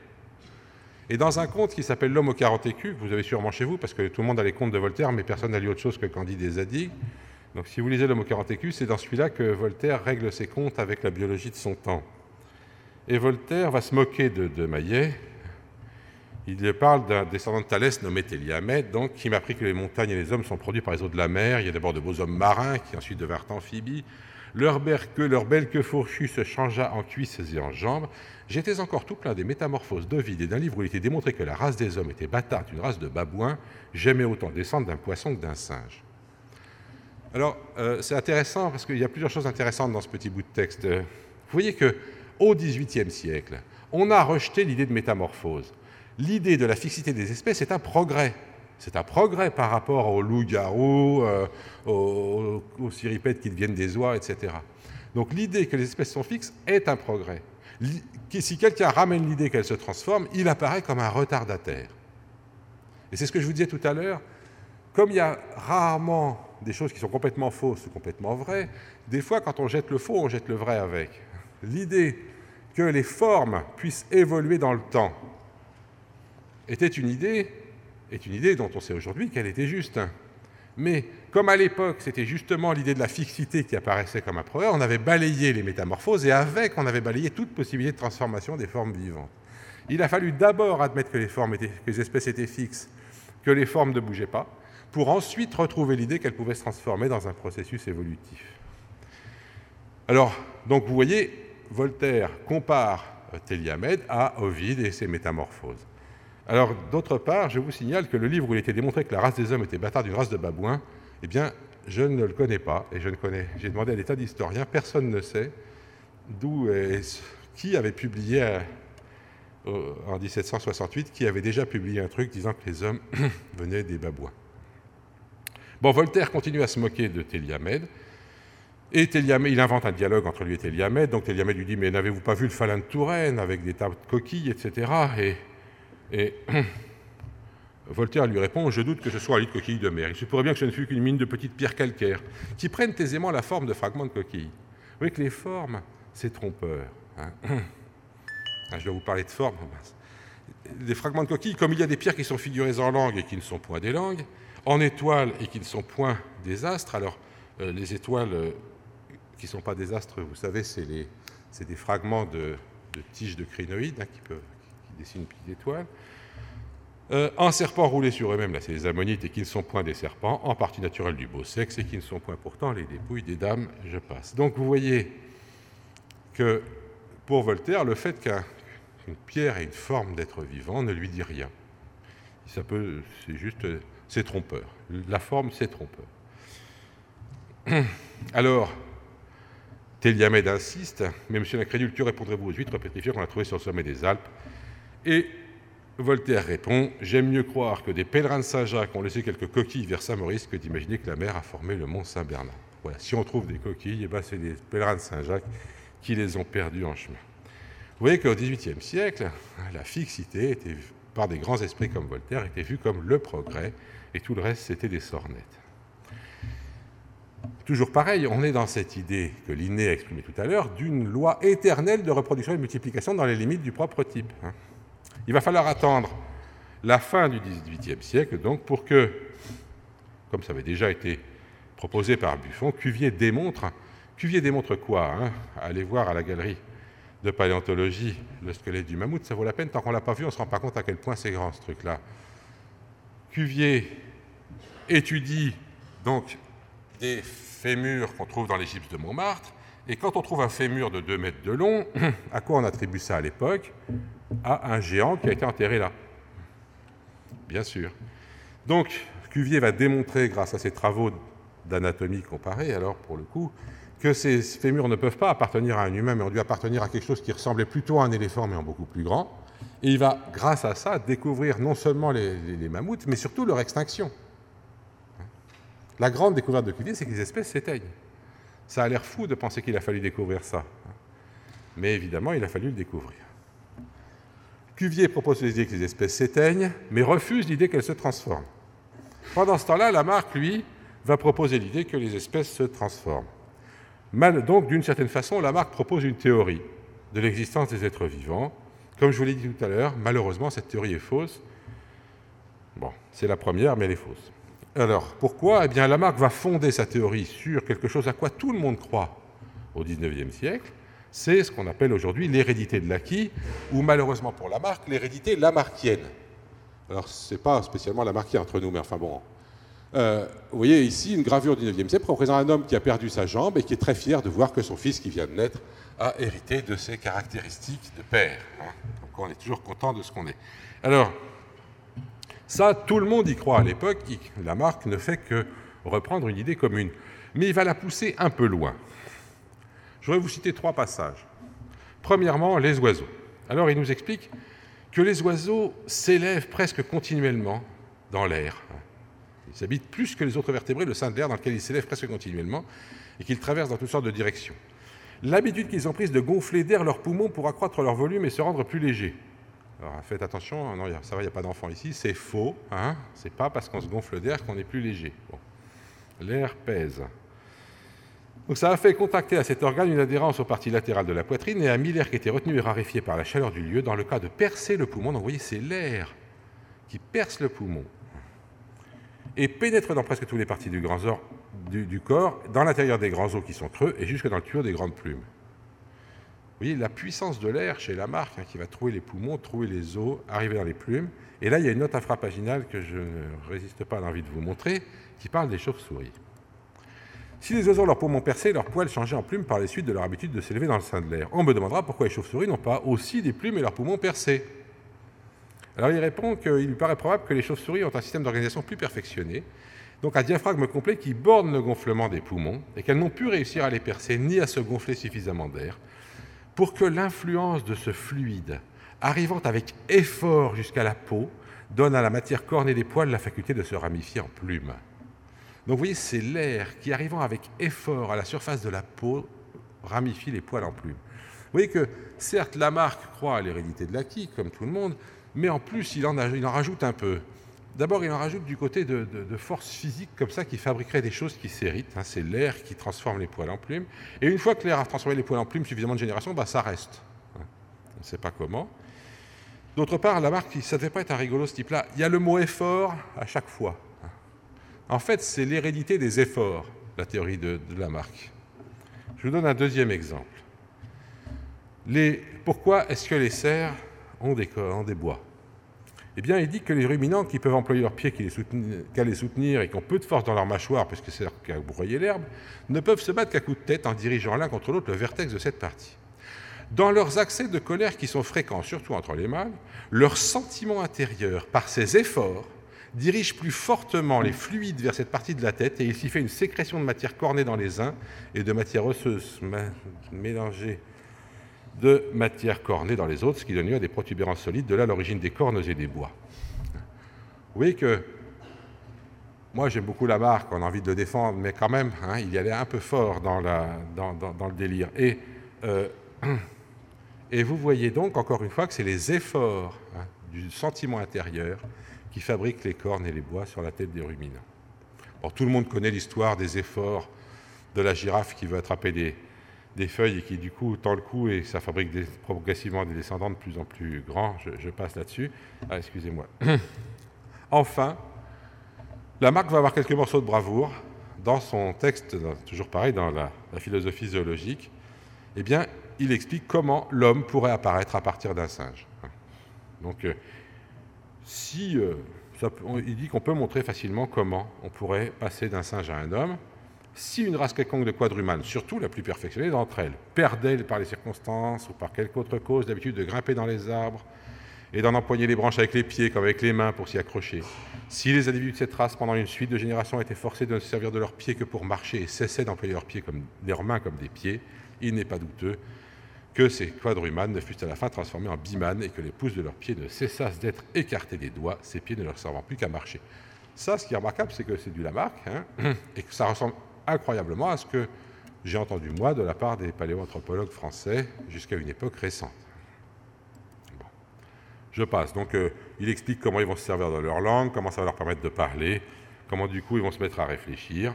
Speaker 1: Et dans un conte qui s'appelle L'homme aux 40 écus, que vous avez sûrement chez vous, parce que tout le monde a les contes de Voltaire, mais personne n'a lu autre chose que Candide et Zadig. Donc si vous lisez L'homme aux 40 écus, c'est dans celui-là que Voltaire règle ses comptes avec la biologie de son temps. Et Voltaire va se moquer de Maillet. Il parle d'un descendant de Thalès nommé Téliamède, donc, qui m'apprit que les montagnes et les hommes sont produits par les eaux de la mer. Il y a d'abord de beaux hommes marins qui ensuite devinrent amphibies. Leur belle queue fourchue se changea en cuisses et en jambes. J'étais encore tout plein des métamorphoses d'Ovide et d'un livre où il était démontré que la race des hommes était bâtarde, une race de babouins. J'aimais autant descendre d'un poisson que d'un singe. Alors, c'est intéressant parce qu'il y a plusieurs choses intéressantes dans ce petit bout de texte. Vous voyez qu'au XVIIIe siècle, on a rejeté l'idée de métamorphose. L'idée de la fixité des espèces est un progrès. C'est un progrès par rapport aux loups-garous, aux ciripèdes qui deviennent des oies, etc. Donc l'idée que les espèces sont fixes est un progrès. Si quelqu'un ramène l'idée qu'elles se transforment, il apparaît comme un retardataire. Et c'est ce que je vous disais tout à l'heure. Comme il y a rarement des choses qui sont complètement fausses ou complètement vraies, des fois, quand on jette le faux, on jette le vrai avec. L'idée que les formes puissent évoluer dans le temps était une idée dont on sait aujourd'hui qu'elle était juste. Mais comme à l'époque, c'était justement l'idée de la fixité qui apparaissait comme un progrès, on avait balayé les métamorphoses et avec, on avait balayé toute possibilité de transformation des formes vivantes. Il a fallu d'abord admettre que les espèces étaient fixes, que les formes ne bougeaient pas, pour ensuite retrouver l'idée qu'elles pouvaient se transformer dans un processus évolutif. Alors, donc vous voyez, Voltaire compare Théliamède à Ovide et ses Métamorphoses. Alors, d'autre part, je vous signale que le livre où il était démontré que la race des hommes était bâtarde d'une race de babouins, eh bien, je ne le connais pas, et j'ai demandé à des tas d'historiens, personne ne sait qui avait publié en 1768, qui avait déjà publié un truc disant que les hommes venaient des babouins. Bon, Voltaire continue à se moquer de Théliamède, et il invente un dialogue entre lui et Théliamède. Donc Théliamède lui dit « Mais n'avez-vous pas vu le Falin de Touraine avec des tas de coquilles, etc. » Et Voltaire lui répond « Je doute que ce soit un lit de coquilles de mer. Il se pourrait bien que ce ne fût qu'une mine de petites pierres calcaires qui prennent aisément la forme de fragments de coquilles. » Vous voyez que les formes, c'est trompeur. Hein. Je dois vous parler de formes. Des fragments de coquilles, comme il y a des pierres qui sont figurées en langue et qui ne sont point des langues, en étoiles et qui ne sont point des astres. Alors, les étoiles qui ne sont pas des astres, vous savez, c'est des fragments de tiges de crinoïdes qui dessinent une petite étoile. En serpents roulés sur eux-mêmes, là, c'est les ammonites et qui ne sont point des serpents, en partie naturelle du beau sexe et qui ne sont point pourtant les dépouilles des dames, je passe. Donc, vous voyez que pour Voltaire, le fait qu'une pierre ait une forme d'être vivant ne lui dit rien. C'est trompeur. La forme, c'est trompeur. Alors, Théliamède insiste, mais monsieur l'incrédule, que répondrez-vous aux huîtres pétrifiées qu'on a trouvées sur le sommet des Alpes? Et Voltaire répond, j'aime mieux croire que des pèlerins de Saint-Jacques ont laissé quelques coquilles vers Saint-Maurice que d'imaginer que la mer a formé le mont Saint-Bernard. Voilà, si on trouve des coquilles, c'est des pèlerins de Saint-Jacques qui les ont perdues en chemin. Vous voyez qu'au XVIIIe siècle, la fixité, par des grands esprits comme Voltaire, était vue comme le progrès, et tout le reste, c'était des sornettes. Toujours pareil, on est dans cette idée que Linné a exprimée tout à l'heure, d'une loi éternelle de reproduction et de multiplication dans les limites du propre type. Il va falloir attendre la fin du XVIIIe siècle, donc, pour que, comme ça avait déjà été proposé par Buffon, Cuvier démontre quoi Allez voir à la galerie de paléontologie le squelette du mammouth, ça vaut la peine. Tant qu'on ne l'a pas vu, on ne se rend pas compte à quel point c'est grand, ce truc-là. Cuvier étudie donc des fémurs qu'on trouve dans les gypses de Montmartre, et quand on trouve un fémur de 2 mètres de long, à quoi on attribue ça à l'époque? À un géant qui a été enterré là. Bien sûr. Donc, Cuvier va démontrer, grâce à ses travaux d'anatomie comparée, alors pour le coup, que ces fémurs ne peuvent pas appartenir à un humain, mais ont dû appartenir à quelque chose qui ressemblait plutôt à un éléphant, mais en beaucoup plus grand. Et il va, grâce à ça, découvrir non seulement les mammouths, mais surtout leur extinction. La grande découverte de Cuvier, c'est que les espèces s'éteignent. Ça a l'air fou de penser qu'il a fallu découvrir ça. Mais évidemment, il a fallu le découvrir. Cuvier propose l'idée que les espèces s'éteignent, mais refuse l'idée qu'elles se transforment. Pendant ce temps-là, Lamarck, lui, va proposer l'idée que les espèces se transforment. Donc, d'une certaine façon, Lamarck propose une théorie de l'existence des êtres vivants. Comme je vous l'ai dit tout à l'heure, malheureusement, cette théorie est fausse. Bon, c'est la première, mais elle est fausse. Alors, pourquoi? Eh bien, Lamarck va fonder sa théorie sur quelque chose à quoi tout le monde croit au XIXe siècle. C'est ce qu'on appelle aujourd'hui l'hérédité de l'acquis, ou malheureusement pour Lamarck, l'hérédité lamarckienne. Alors, ce n'est pas spécialement lamarckien entre nous, mais enfin bon. Vous voyez ici une gravure du XIXe siècle représentant un homme qui a perdu sa jambe et qui est très fier de voir que son fils qui vient de naître a hérité de ses caractéristiques de père. Donc on est toujours content de ce qu'on est. Alors, ça, tout le monde y croit à l'époque. Lamarck ne fait que reprendre une idée commune. Mais il va la pousser un peu loin. Je voudrais vous citer 3 passages. Premièrement, les oiseaux. Alors, il nous explique que les oiseaux s'élèvent presque continuellement dans l'air. Ils habitent plus que les autres vertébrés le sein de l'air dans lequel ils s'élèvent presque continuellement et qu'ils traversent dans toutes sortes de directions. L'habitude qu'ils ont prise de gonfler d'air leurs poumons pour accroître leur volume et se rendre plus légers. Alors faites attention, non, ça va, il n'y a pas d'enfant ici, c'est faux. C'est pas parce qu'on se gonfle d'air qu'on est plus léger. Bon. L'air pèse. Donc ça a fait contracter à cet organe une adhérence aux parties latérales de la poitrine et a mis l'air qui était retenu et raréfié par la chaleur du lieu dans le cas de percer le poumon. Donc vous voyez, c'est l'air qui perce le poumon et pénètre dans presque toutes les parties du corps, dans l'intérieur des grands os qui sont creux et jusque dans le tuyau des grandes plumes. Vous voyez la puissance de l'air chez Lamarck, qui va trouver les poumons, trouver les os, arriver dans les plumes. Et là, il y a une note infrapaginale que je ne résiste pas à l'envie de vous montrer, qui parle des chauves-souris. Si les oiseaux ont leurs poumons percés, leurs poils changeaient en plumes par les suites de leur habitude de s'élever dans le sein de l'air. On me demandera pourquoi les chauves-souris n'ont pas aussi des plumes et leurs poumons percés. Alors il répond qu'il lui paraît probable que les chauves-souris ont un système d'organisation plus perfectionné, donc un diaphragme complet qui borne le gonflement des poumons, et qu'elles n'ont pu réussir à les percer ni à se gonfler suffisamment d'air, pour que l'influence de ce fluide, arrivant avec effort jusqu'à la peau, donne à la matière cornée des poils la faculté de se ramifier en plumes. Donc vous voyez, c'est l'air qui, arrivant avec effort à la surface de la peau, ramifie les poils en plumes. Vous voyez que, certes, Lamarck croit à l'hérédité de l'acquis, comme tout le monde, mais en plus, il en rajoute un peu. D'abord, il en rajoute du côté de forces physiques comme ça qui fabriqueraient des choses qui s'héritent. C'est l'air qui transforme les poils en plumes. Et une fois que l'air a transformé les poils en plumes suffisamment de générations, ça reste. On ne sait pas comment. D'autre part, Lamarck, ça ne devait pas être un rigolo ce type-là. Il y a le mot effort à chaque fois. En fait, c'est l'hérédité des efforts, la théorie de Lamarck. Je vous donne un deuxième exemple. Pourquoi est-ce que les cerfs ont des bois? Eh bien, il dit que les ruminants qui peuvent employer leurs pieds qu'à les soutenir et qui ont peu de force dans leur mâchoire, puisque c'est qu'à broyer l'herbe, ne peuvent se battre qu'à coups de tête en dirigeant l'un contre l'autre le vertex de cette partie. Dans leurs accès de colère qui sont fréquents, surtout entre les mâles, leur sentiment intérieur, par ces efforts, dirige plus fortement les fluides vers cette partie de la tête et il s'y fait une sécrétion de matière cornée dans les uns et de matière osseuse mélangée de matière cornée dans les autres, ce qui donne lieu à des protubérances solides, de là l'origine des cornes et des bois. Vous voyez que moi j'aime beaucoup Lamarck, on a envie de le défendre, mais quand même, il y allait un peu fort dans le délire. Et vous voyez donc, encore une fois, que c'est les efforts du sentiment intérieur qui fabriquent les cornes et les bois sur la tête des ruminants. Bon, tout le monde connaît l'histoire des efforts de la girafe qui veut attraper des feuilles et qui, du coup, tend le cou et ça fabrique progressivement des descendants de plus en plus grands. Je passe là-dessus. Excusez-moi. Enfin, Lamarck va avoir quelques morceaux de bravoure dans son texte, toujours pareil, dans la philosophie zoologique. Eh bien, il explique comment l'homme pourrait apparaître à partir d'un singe. Donc, il dit qu'on peut montrer facilement comment on pourrait passer d'un singe à un homme si une race quelconque de quadrumanes, surtout la plus perfectionnée d'entre elles, perdait par les circonstances ou par quelque autre cause l'habitude de grimper dans les arbres et d'en empoigner les branches avec les pieds comme avec les mains pour s'y accrocher. Si les individus de cette race, pendant une suite de générations, étaient forcés de ne se servir de leurs pieds que pour marcher et cessaient d'employer leurs mains comme des pieds, il n'est pas douteux que ces quadrumanes ne fussent à la fin transformés en bimanes et que les pouces de leurs pieds ne cessassent d'être écartés des doigts, ces pieds ne leur servant plus qu'à marcher. Ça, ce qui est remarquable, c'est que c'est du Lamarck, et que ça ressemble incroyablement à ce que j'ai entendu, moi, de la part des paléoanthropologues français jusqu'à une époque récente. Bon. Je passe. Donc, il explique comment ils vont se servir de leur langue, comment ça va leur permettre de parler, comment, du coup, ils vont se mettre à réfléchir.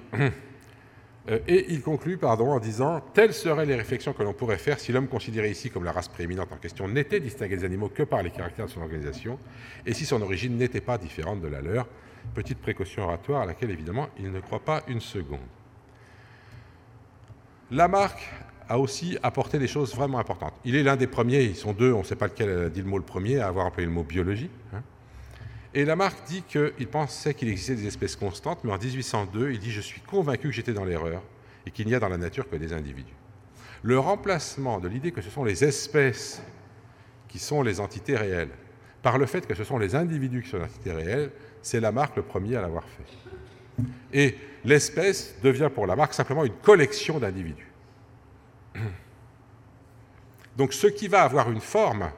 Speaker 1: Et il conclut en disant « Telles seraient les réflexions que l'on pourrait faire si l'homme considéré ici comme la race prééminente en question n'était distingué des animaux que par les caractères de son organisation et si son origine n'était pas différente de la leur. » Petite précaution oratoire à laquelle, évidemment, il ne croit pas une seconde. Lamarck a aussi apporté des choses vraiment importantes. Il est l'un des premiers, ils sont deux, on ne sait pas lequel a dit le mot le premier, à avoir employé le mot biologie. Et Lamarck dit qu'il pensait qu'il existait des espèces constantes, mais en 1802, il dit « Je suis convaincu que j'étais dans l'erreur et qu'il n'y a dans la nature que des individus. » Le remplacement de l'idée que ce sont les espèces qui sont les entités réelles par le fait que ce sont les individus qui sont les entités réelles, c'est Lamarck le premier à l'avoir fait. Et l'espèce devient pour Lamarck simplement une collection d'individus. Donc ce qui va avoir une forme,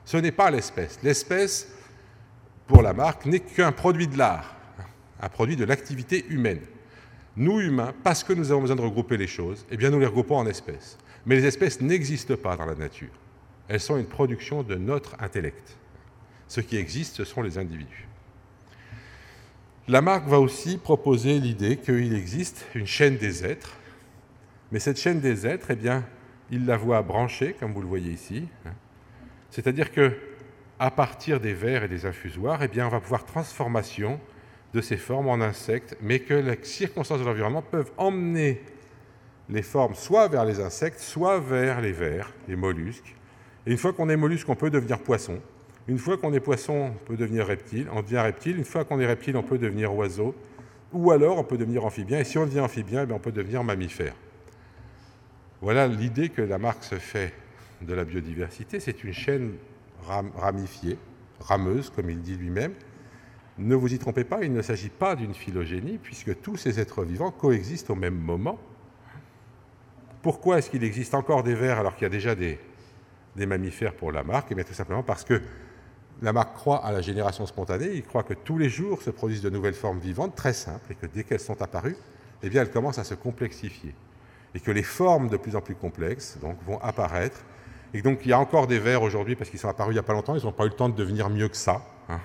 Speaker 1: ce n'est pas l'espèce. L'espèce, pour Lamarck, n'est qu'un produit de l'art, un produit de l'activité humaine. Nous, humains, parce que nous avons besoin de regrouper les choses, eh bien nous les regroupons en espèces. Mais les espèces n'existent pas dans la nature. Elles sont une production de notre intellect. Ce qui existe, ce sont les individus. Lamarck va aussi proposer l'idée qu'il existe une chaîne des êtres, mais cette chaîne des êtres, eh bien, il la voit branchée, comme vous le voyez ici. C'est-à-dire qu'à partir des vers et des infusoires, eh bien, on va pouvoir transformation de ces formes en insectes, mais que les circonstances de l'environnement peuvent emmener les formes soit vers les insectes, soit vers les vers, les mollusques. Et une fois qu'on est mollusque, on peut devenir poisson. Une fois qu'on est poisson, on peut devenir reptile. On devient reptile. Une fois qu'on est reptile, on peut devenir oiseau ou alors on peut devenir amphibien, et si on devient amphibien, on peut devenir mammifère. Voilà l'idée que Lamarck se fait de la biodiversité, c'est une chaîne ramifiée, rameuse, comme il dit lui-même. Ne vous y trompez pas, il ne s'agit pas d'une phylogénie, puisque tous ces êtres vivants coexistent au même moment. Pourquoi est-ce qu'il existe encore des vers alors qu'il y a déjà des mammifères pour Lamarck? Eh bien, tout simplement parce que Lamarck croit à la génération spontanée, il croit que tous les jours se produisent de nouvelles formes vivantes, très simples, et que dès qu'elles sont apparues, eh bien, elles commencent à se complexifier. Et que les formes de plus en plus complexes donc, vont apparaître. Et donc, il y a encore des vers aujourd'hui, parce qu'ils sont apparus il n'y a pas longtemps, ils n'ont pas eu le temps de devenir mieux que ça. Hein.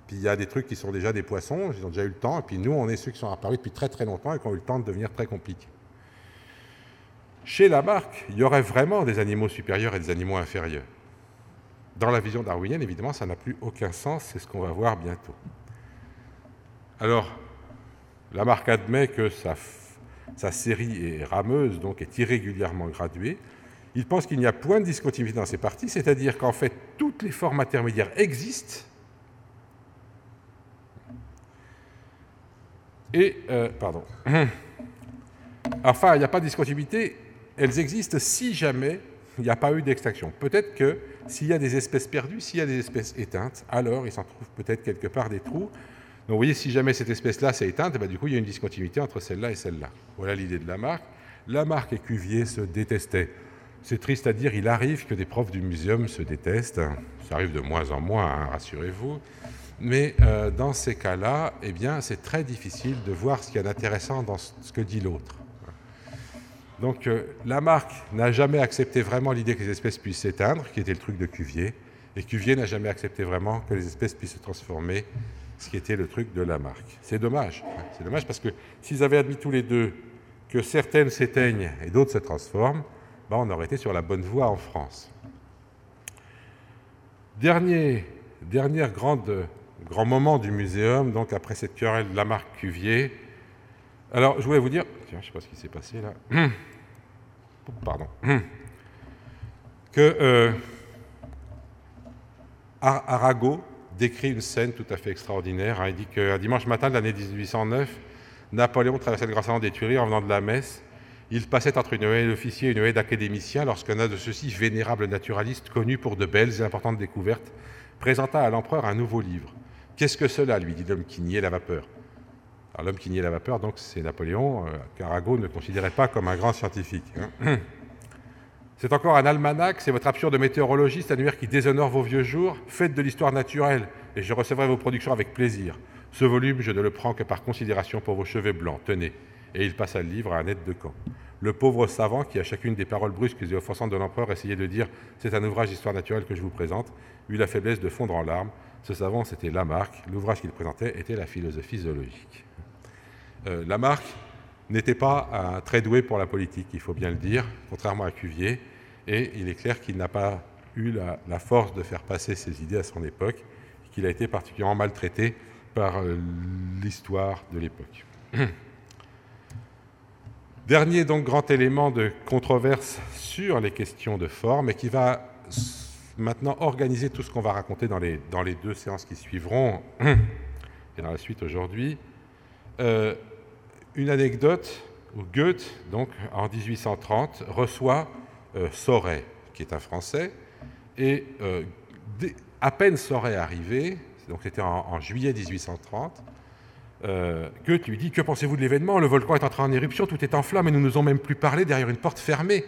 Speaker 1: Puis il y a des trucs qui sont déjà des poissons, ils ont déjà eu le temps, et puis nous, on est ceux qui sont apparus depuis très très longtemps et qui ont eu le temps de devenir très compliqués. Chez Lamarck, il y aurait vraiment des animaux supérieurs et des animaux inférieurs. Dans la vision darwinienne, évidemment, ça n'a plus aucun sens, c'est ce qu'on va voir bientôt. Alors, Lamarck admet que sa série est rameuse, donc est irrégulièrement graduée. Il pense qu'il n'y a point de discontinuité dans ces parties, c'est-à-dire qu'en fait, toutes les formes intermédiaires existent. Et, enfin, il n'y a pas de discontinuité, elles existent si jamais il n'y a pas eu d'extinction. Peut-être que s'il y a des espèces perdues, s'il y a des espèces éteintes, alors il s'en trouve peut-être quelque part des trous. Donc vous voyez, si jamais cette espèce-là s'est éteinte, du coup il y a une discontinuité entre celle-là et celle-là. Voilà l'idée de Lamarck. Lamarck et Cuvier se détestaient. C'est triste à dire, il arrive que des profs du muséum se détestent. Ça arrive de moins en moins, hein, rassurez-vous. Mais dans ces cas-là, eh bien, c'est très difficile de voir ce qu'il y a d'intéressant dans ce que dit l'autre. Donc Lamarck n'a jamais accepté vraiment l'idée que les espèces puissent s'éteindre, qui était le truc de Cuvier, et Cuvier n'a jamais accepté vraiment que les espèces puissent se transformer, ce qui était le truc de Lamarck. C'est dommage. C'est dommage parce que s'ils avaient admis tous les deux que certaines s'éteignent et d'autres se transforment, on aurait été sur la bonne voie en France. Dernier grand moment du muséum, donc après cette querelle Lamarck-Cuvier. Alors, je voulais vous dire... Tiens, je ne sais pas ce qui s'est passé là. Pardon. Que Arago décrit une scène tout à fait extraordinaire. Il dit qu'un dimanche matin de l'année 1809, Napoléon traversait le grand salon des Tuileries en venant de la messe. Il passait entre une haie d'officiers et une haie d'académiciens lorsqu'un de ceux-ci, vénérable naturaliste, connu pour de belles et importantes découvertes, présenta à l'empereur un nouveau livre. « Qu'est-ce que cela ?» lui dit l'homme qui niait la vapeur. Alors l'homme qui niait la vapeur, donc c'est Napoléon, qu'Arago ne considérait pas comme un grand scientifique. Hein. C'est encore un almanach, c'est votre absurde météorologiste annuaire qui déshonore vos vieux jours. Faites de l'histoire naturelle, et je recevrai vos productions avec plaisir. Ce volume, je ne le prends que par considération pour vos cheveux blancs. Tenez. Et il passa le livre à un aide de camp. Le pauvre savant, qui à chacune des paroles brusques et offensantes de l'empereur essayait de dire « c'est un ouvrage d'histoire naturelle que je vous présente », eut la faiblesse de fondre en larmes. Ce savant, c'était Lamarck. L'ouvrage qu'il présentait était la philosophie zoologique. Lamarck n'était pas très doué pour la politique, il faut bien le dire, contrairement à Cuvier, et il est clair qu'il n'a pas eu la force de faire passer ses idées à son époque, et qu'il a été particulièrement maltraité par l'histoire de l'époque. Dernier donc grand élément de controverse sur les questions de forme, et qui va maintenant organiser tout ce qu'on va raconter dans les 2 séances qui suivront, et dans la suite aujourd'hui. Une anecdote où Goethe, donc en 1830, reçoit Sauret, qui est un Français, et à peine Sauret arrivé, donc c'était en juillet 1830, Goethe lui dit « Que pensez-vous de l'événement? Le volcan est entré en éruption, tout est en flammes et nous n'osons même plus parler derrière une porte fermée. »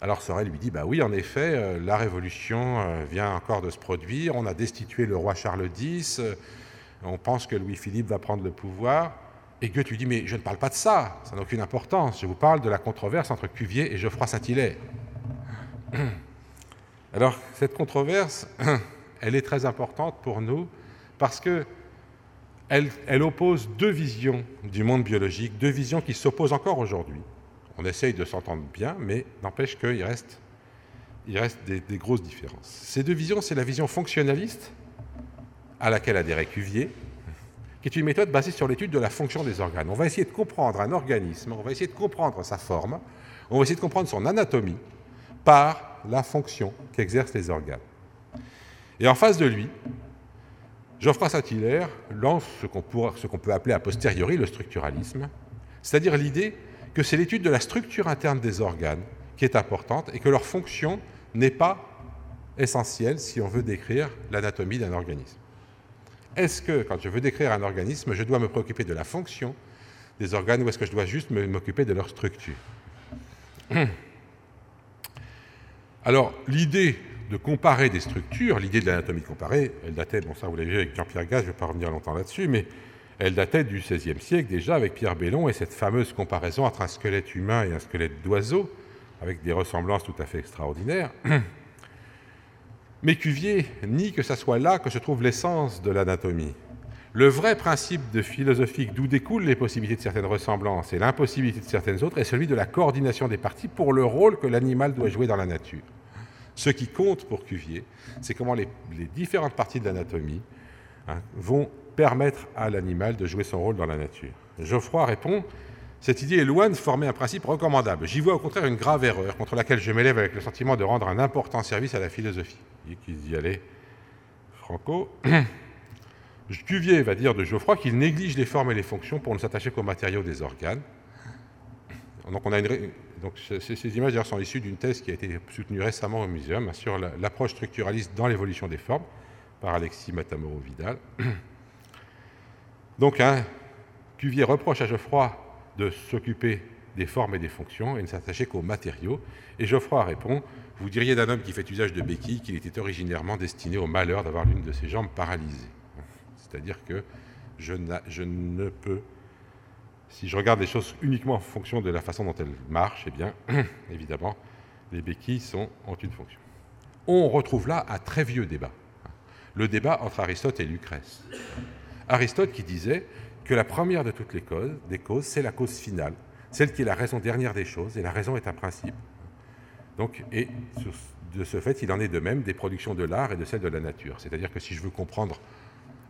Speaker 1: Alors Sauret lui dit « Bah oui, en effet, la révolution vient encore de se produire, on a destitué le roi Charles X, on pense que Louis-Philippe va prendre le pouvoir. » Et Goethe lui dit « Mais je ne parle pas de ça, ça n'a aucune importance, je vous parle de la controverse entre Cuvier et Geoffroy Saint-Hilaire. » Alors, cette controverse, elle est très importante pour nous parce que elle oppose 2 visions du monde biologique, 2 visions qui s'opposent encore aujourd'hui. On essaye de s'entendre bien, mais n'empêche qu'il reste des grosses différences. Ces 2 visions, c'est la vision fonctionnaliste, à laquelle adhérait Cuvier, qui est une méthode basée sur l'étude de la fonction des organes. On va essayer de comprendre un organisme, on va essayer de comprendre sa forme, on va essayer de comprendre son anatomie par la fonction qu'exercent les organes. Et en face de lui, Geoffroy Saint-Hilaire lance ce qu'on peut appeler a posteriori le structuralisme, c'est-à-dire l'idée que c'est l'étude de la structure interne des organes qui est importante et que leur fonction n'est pas essentielle si on veut décrire l'anatomie d'un organisme. Est-ce que, quand je veux décrire un organisme, je dois me préoccuper de la fonction des organes ou est-ce que je dois juste m'occuper de leur structure? Alors, l'idée de comparer des structures, l'idée de l'anatomie comparée, elle datait, bon ça vous l'avez vu avec Jean-Pierre Gasse, je ne vais pas revenir longtemps là-dessus, mais elle datait du XVIe siècle déjà avec Pierre Bellon et cette fameuse comparaison entre un squelette humain et un squelette d'oiseau, avec des ressemblances tout à fait extraordinaires. Mais Cuvier nie que ça soit là que se trouve l'essence de l'anatomie. Le vrai principe de philosophique d'où découlent les possibilités de certaines ressemblances et l'impossibilité de certaines autres est celui de la coordination des parties pour le rôle que l'animal doit jouer dans la nature. Ce qui compte pour Cuvier, c'est comment les différentes parties de l'anatomie vont permettre à l'animal de jouer son rôle dans la nature. Geoffroy répond « Cette idée est loin de former un principe recommandable. J'y vois au contraire une grave erreur contre laquelle je m'élève avec le sentiment de rendre un important service à la philosophie. » Et qu'ils y allaient franco. Cuvier va dire de Geoffroy qu'il néglige les formes et les fonctions pour ne s'attacher qu'aux matériaux des organes. Donc, ces images sont issues d'une thèse qui a été soutenue récemment au Muséum sur l'approche structuraliste dans l'évolution des formes par Alexis Matamoro-Vidal. Donc, Cuvier reproche à Geoffroy de s'occuper des formes et des fonctions et ne s'attacher qu'aux matériaux. Et Geoffroy répond « Vous diriez d'un homme qui fait usage de béquilles qu'il était originairement destiné au malheur d'avoir l'une de ses jambes paralysée. » C'est-à-dire que je ne peux, si je regarde les choses uniquement en fonction de la façon dont elles marchent, eh bien, évidemment, les béquilles ont une fonction. On retrouve là un très vieux débat, le débat entre Aristote et Lucrèce. Aristote qui disait que la première de toutes les causes, c'est la cause finale, celle qui est la raison dernière des choses, et la raison est un principe. Donc, et de ce fait, il en est de même des productions de l'art et de celles de la nature. C'est-à-dire que si je veux comprendre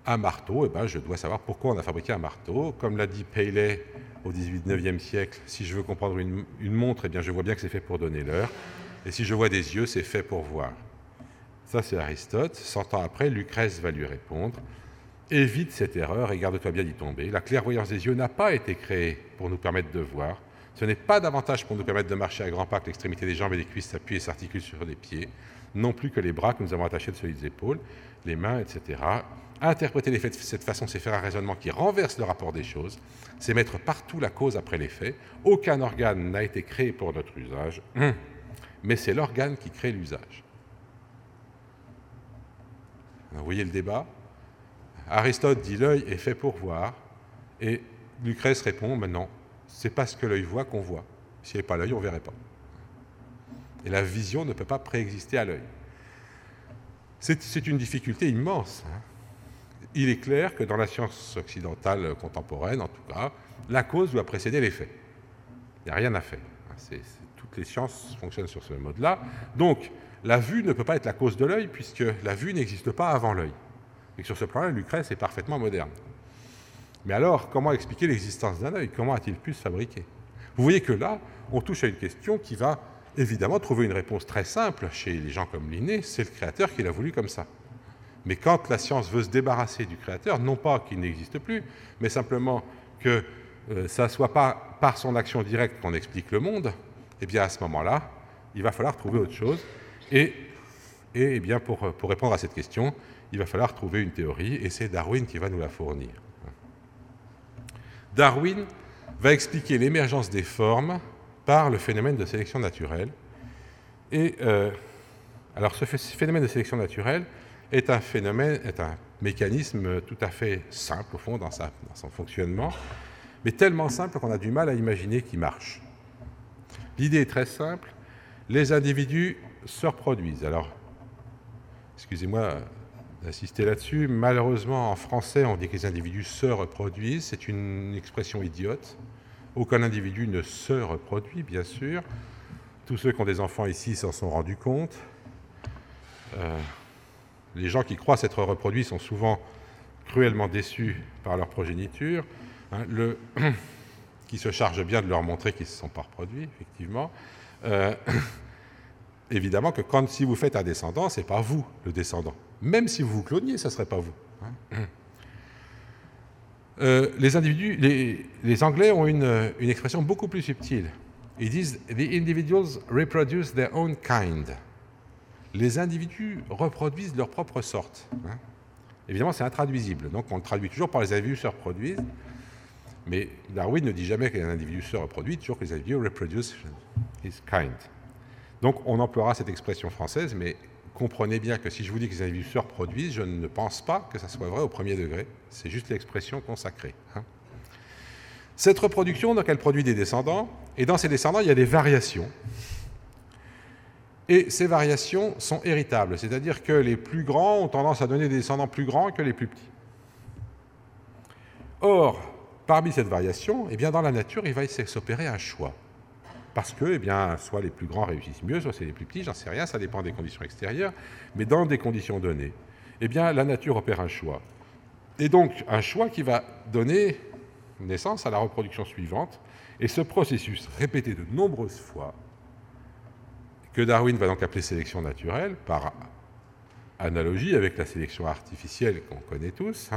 Speaker 1: un marteau, eh ben, je dois savoir pourquoi on a fabriqué un marteau. Comme l'a dit Paley au XIXe siècle, si je veux comprendre une montre, eh bien, je vois bien que c'est fait pour donner l'heure. Et si je vois des yeux, c'est fait pour voir. Ça, c'est Aristote. 100 ans après, Lucrèce va lui répondre « Évite cette erreur et garde-toi bien d'y tomber. La clairvoyance des yeux n'a pas été créée pour nous permettre de voir. Ce n'est pas davantage pour nous permettre de marcher à grands pas que l'extrémité des jambes et des cuisses s'appuie et s'articule sur les pieds, non plus que les bras que nous avons attachés de solides épaules, les mains, etc. Interpréter les faits de cette façon, c'est faire un raisonnement qui renverse le rapport des choses, c'est mettre partout la cause après les faits. Aucun organe n'a été créé pour notre usage, mais c'est l'organe qui crée l'usage. » Vous voyez le débat? Aristote dit l'œil est fait pour voir, et Lucrèce répond « non, c'est pas ce que l'œil voit qu'on voit. S'il n'y avait pas l'œil, on ne verrait pas. » Et la vision ne peut pas préexister à l'œil. C'est une difficulté immense. Il est clair que dans la science occidentale contemporaine, en tout cas, la cause doit précéder l'effet. Il n'y a rien à faire. Toutes les sciences fonctionnent sur ce mode-là. Donc, la vue ne peut pas être la cause de l'œil, puisque la vue n'existe pas avant l'œil. Et que sur ce plan-là, Lucrèce est parfaitement moderne. Mais alors, comment expliquer l'existence d'un œil? Comment a-t-il pu se fabriquer? Vous voyez que là, on touche à une question qui va évidemment trouver une réponse très simple chez les gens comme Linné, c'est le créateur qui l'a voulu comme ça. Mais quand la science veut se débarrasser du créateur, non pas qu'il n'existe plus, mais simplement que ça ne soit pas par son action directe qu'on explique le monde, eh bien à ce moment-là, il va falloir trouver autre chose. Et eh bien pour répondre à cette question, il va falloir trouver une théorie, et c'est Darwin qui va nous la fournir. Darwin va expliquer l'émergence des formes par le phénomène de sélection naturelle. Et alors ce phénomène de sélection naturelle est un mécanisme tout à fait simple, au fond, dans son fonctionnement, mais tellement simple qu'on a du mal à imaginer qu'il marche. L'idée est très simple, les individus se reproduisent. Alors, excusez-moi d'insister là-dessus, malheureusement, en français, on dit que les individus se reproduisent, c'est une expression idiote. Aucun individu ne se reproduit, bien sûr. Tous ceux qui ont des enfants ici s'en sont rendus compte. Les gens qui croient s'être reproduits sont souvent cruellement déçus par leur progéniture, qui se charge bien de leur montrer qu'ils ne se sont pas reproduits, effectivement. Évidemment que si vous faites un descendant, ce n'est pas vous, le descendant. Même si vous vous cloniez, ça ne serait pas vous. Les Anglais ont une expression beaucoup plus subtile. Ils disent « The individuals reproduce their own kind ». Les individus reproduisent leur propre sorte. Évidemment, c'est intraduisible, donc on le traduit toujours par les individus se reproduisent, mais Darwin ne dit jamais qu'un individu se reproduit, toujours que les individus reproduce his kind. Donc on emploiera cette expression française, mais comprenez bien que si je vous dis que les individus se reproduisent, je ne pense pas que ça soit vrai au premier degré, c'est juste l'expression consacrée. Cette reproduction, donc, elle produit des descendants, et dans ces descendants, il y a des variations. Et ces variations sont héritables, c'est-à-dire que les plus grands ont tendance à donner des descendants plus grands que les plus petits. Or, parmi cette variation, eh bien, dans la nature, il va s'opérer un choix. Parce que, eh bien, soit les plus grands réussissent mieux, soit c'est les plus petits, j'en sais rien, ça dépend des conditions extérieures, mais dans des conditions données, eh bien, la nature opère un choix. Et donc, un choix qui va donner naissance à la reproduction suivante, et ce processus, répété de nombreuses fois, que Darwin va donc appeler sélection naturelle, par analogie avec la sélection artificielle qu'on connaît tous,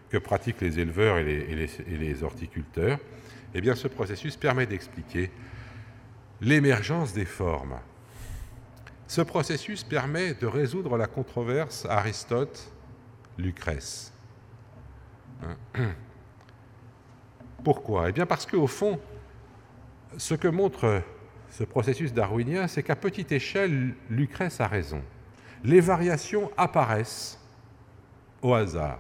Speaker 1: que pratiquent les éleveurs et les horticulteurs, eh bien, ce processus permet d'expliquer l'émergence des formes. Ce processus permet de résoudre la controverse Aristote-Lucrèce. Pourquoi ? Eh bien, parce qu'au fond, ce que montre ce processus darwinien, c'est qu'à petite échelle, Lucrèce a raison. Les variations apparaissent au hasard.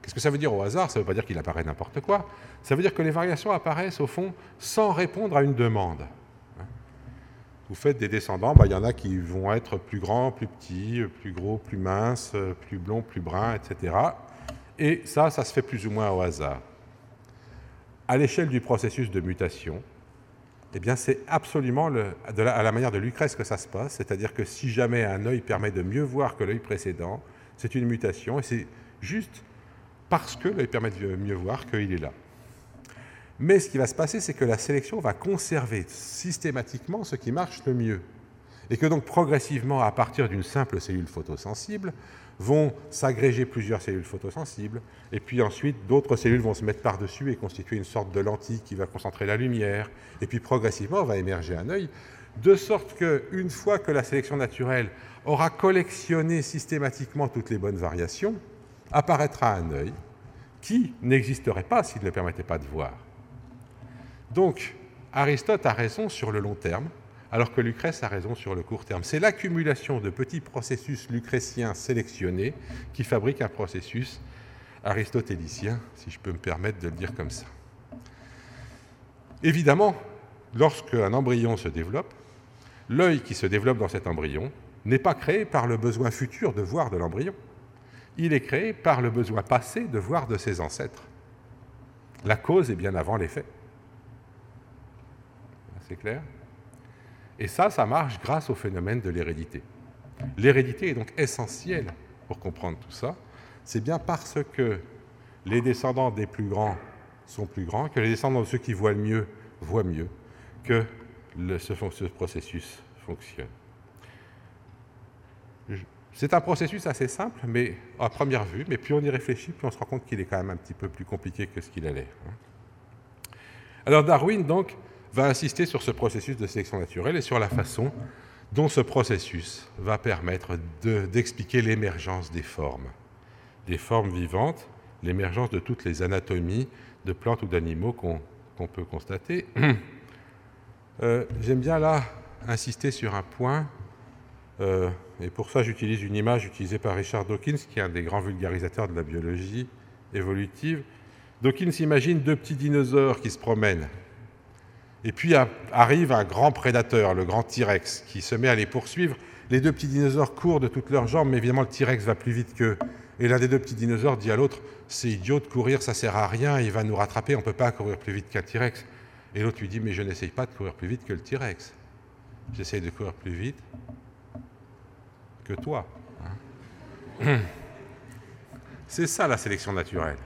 Speaker 1: Qu'est-ce que ça veut dire au hasard ? Ça ne veut pas dire qu'il apparaît n'importe quoi. Ça veut dire que les variations apparaissent, au fond, sans répondre à une demande. Vous faites des descendants, il y en a qui vont être plus grands, plus petits, plus gros, plus minces, plus blonds, plus bruns, etc. Et ça se fait plus ou moins au hasard. À l'échelle du processus de mutation, eh bien, c'est absolument à la manière de Lucrèce que ça se passe, c'est-à-dire que si jamais un œil permet de mieux voir que l'œil précédent, c'est une mutation, et c'est juste parce que l'œil permet de mieux voir qu'il est là. Mais ce qui va se passer, c'est que la sélection va conserver systématiquement ce qui marche le mieux, et que donc progressivement, à partir d'une simple cellule photosensible, vont s'agréger plusieurs cellules photosensibles, et puis ensuite d'autres cellules vont se mettre par-dessus et constituer une sorte de lentille qui va concentrer la lumière, et puis progressivement va émerger un œil, de sorte qu'une fois que la sélection naturelle aura collectionné systématiquement toutes les bonnes variations, apparaîtra un œil qui n'existerait pas s'il ne permettait pas de voir. Donc, Aristote a raison sur le long terme, alors que Lucrèce a raison sur le court terme. C'est l'accumulation de petits processus lucrétiens sélectionnés qui fabrique un processus aristotélicien, si je peux me permettre de le dire comme ça. Évidemment, lorsqu'un embryon se développe, l'œil qui se développe dans cet embryon n'est pas créé par le besoin futur de voir de l'embryon. Il est créé par le besoin passé de voir de ses ancêtres. La cause est bien avant l'effet. C'est clair ? Et ça marche grâce au phénomène de l'hérédité. L'hérédité est donc essentielle pour comprendre tout ça. C'est bien parce que les descendants des plus grands sont plus grands, que les descendants de ceux qui voient le mieux voient mieux, que ce processus fonctionne. C'est un processus assez simple, mais à première vue, mais plus on y réfléchit, plus on se rend compte qu'il est quand même un petit peu plus compliqué que ce qu'il a l'air. Alors Darwin, donc, va insister sur ce processus de sélection naturelle et sur la façon dont ce processus va permettre d'expliquer l'émergence des formes vivantes, l'émergence de toutes les anatomies de plantes ou d'animaux qu'on peut constater. J'aime bien là insister sur un point, et pour ça j'utilise une image utilisée par Richard Dawkins, qui est un des grands vulgarisateurs de la biologie évolutive. Dawkins imagine deux petits dinosaures qui se promènent. Et puis arrive un grand prédateur, le grand T-Rex, qui se met à les poursuivre. Les deux petits dinosaures courent de toutes leurs jambes, mais évidemment le T-Rex va plus vite qu'eux. Et l'un des deux petits dinosaures dit à l'autre « C'est idiot de courir, ça sert à rien, il va nous rattraper, on ne peut pas courir plus vite qu'un T-Rex. » Et l'autre lui dit « Mais je n'essaye pas de courir plus vite que le T-Rex. J'essaye de courir plus vite que toi. » C'est ça la sélection naturelle.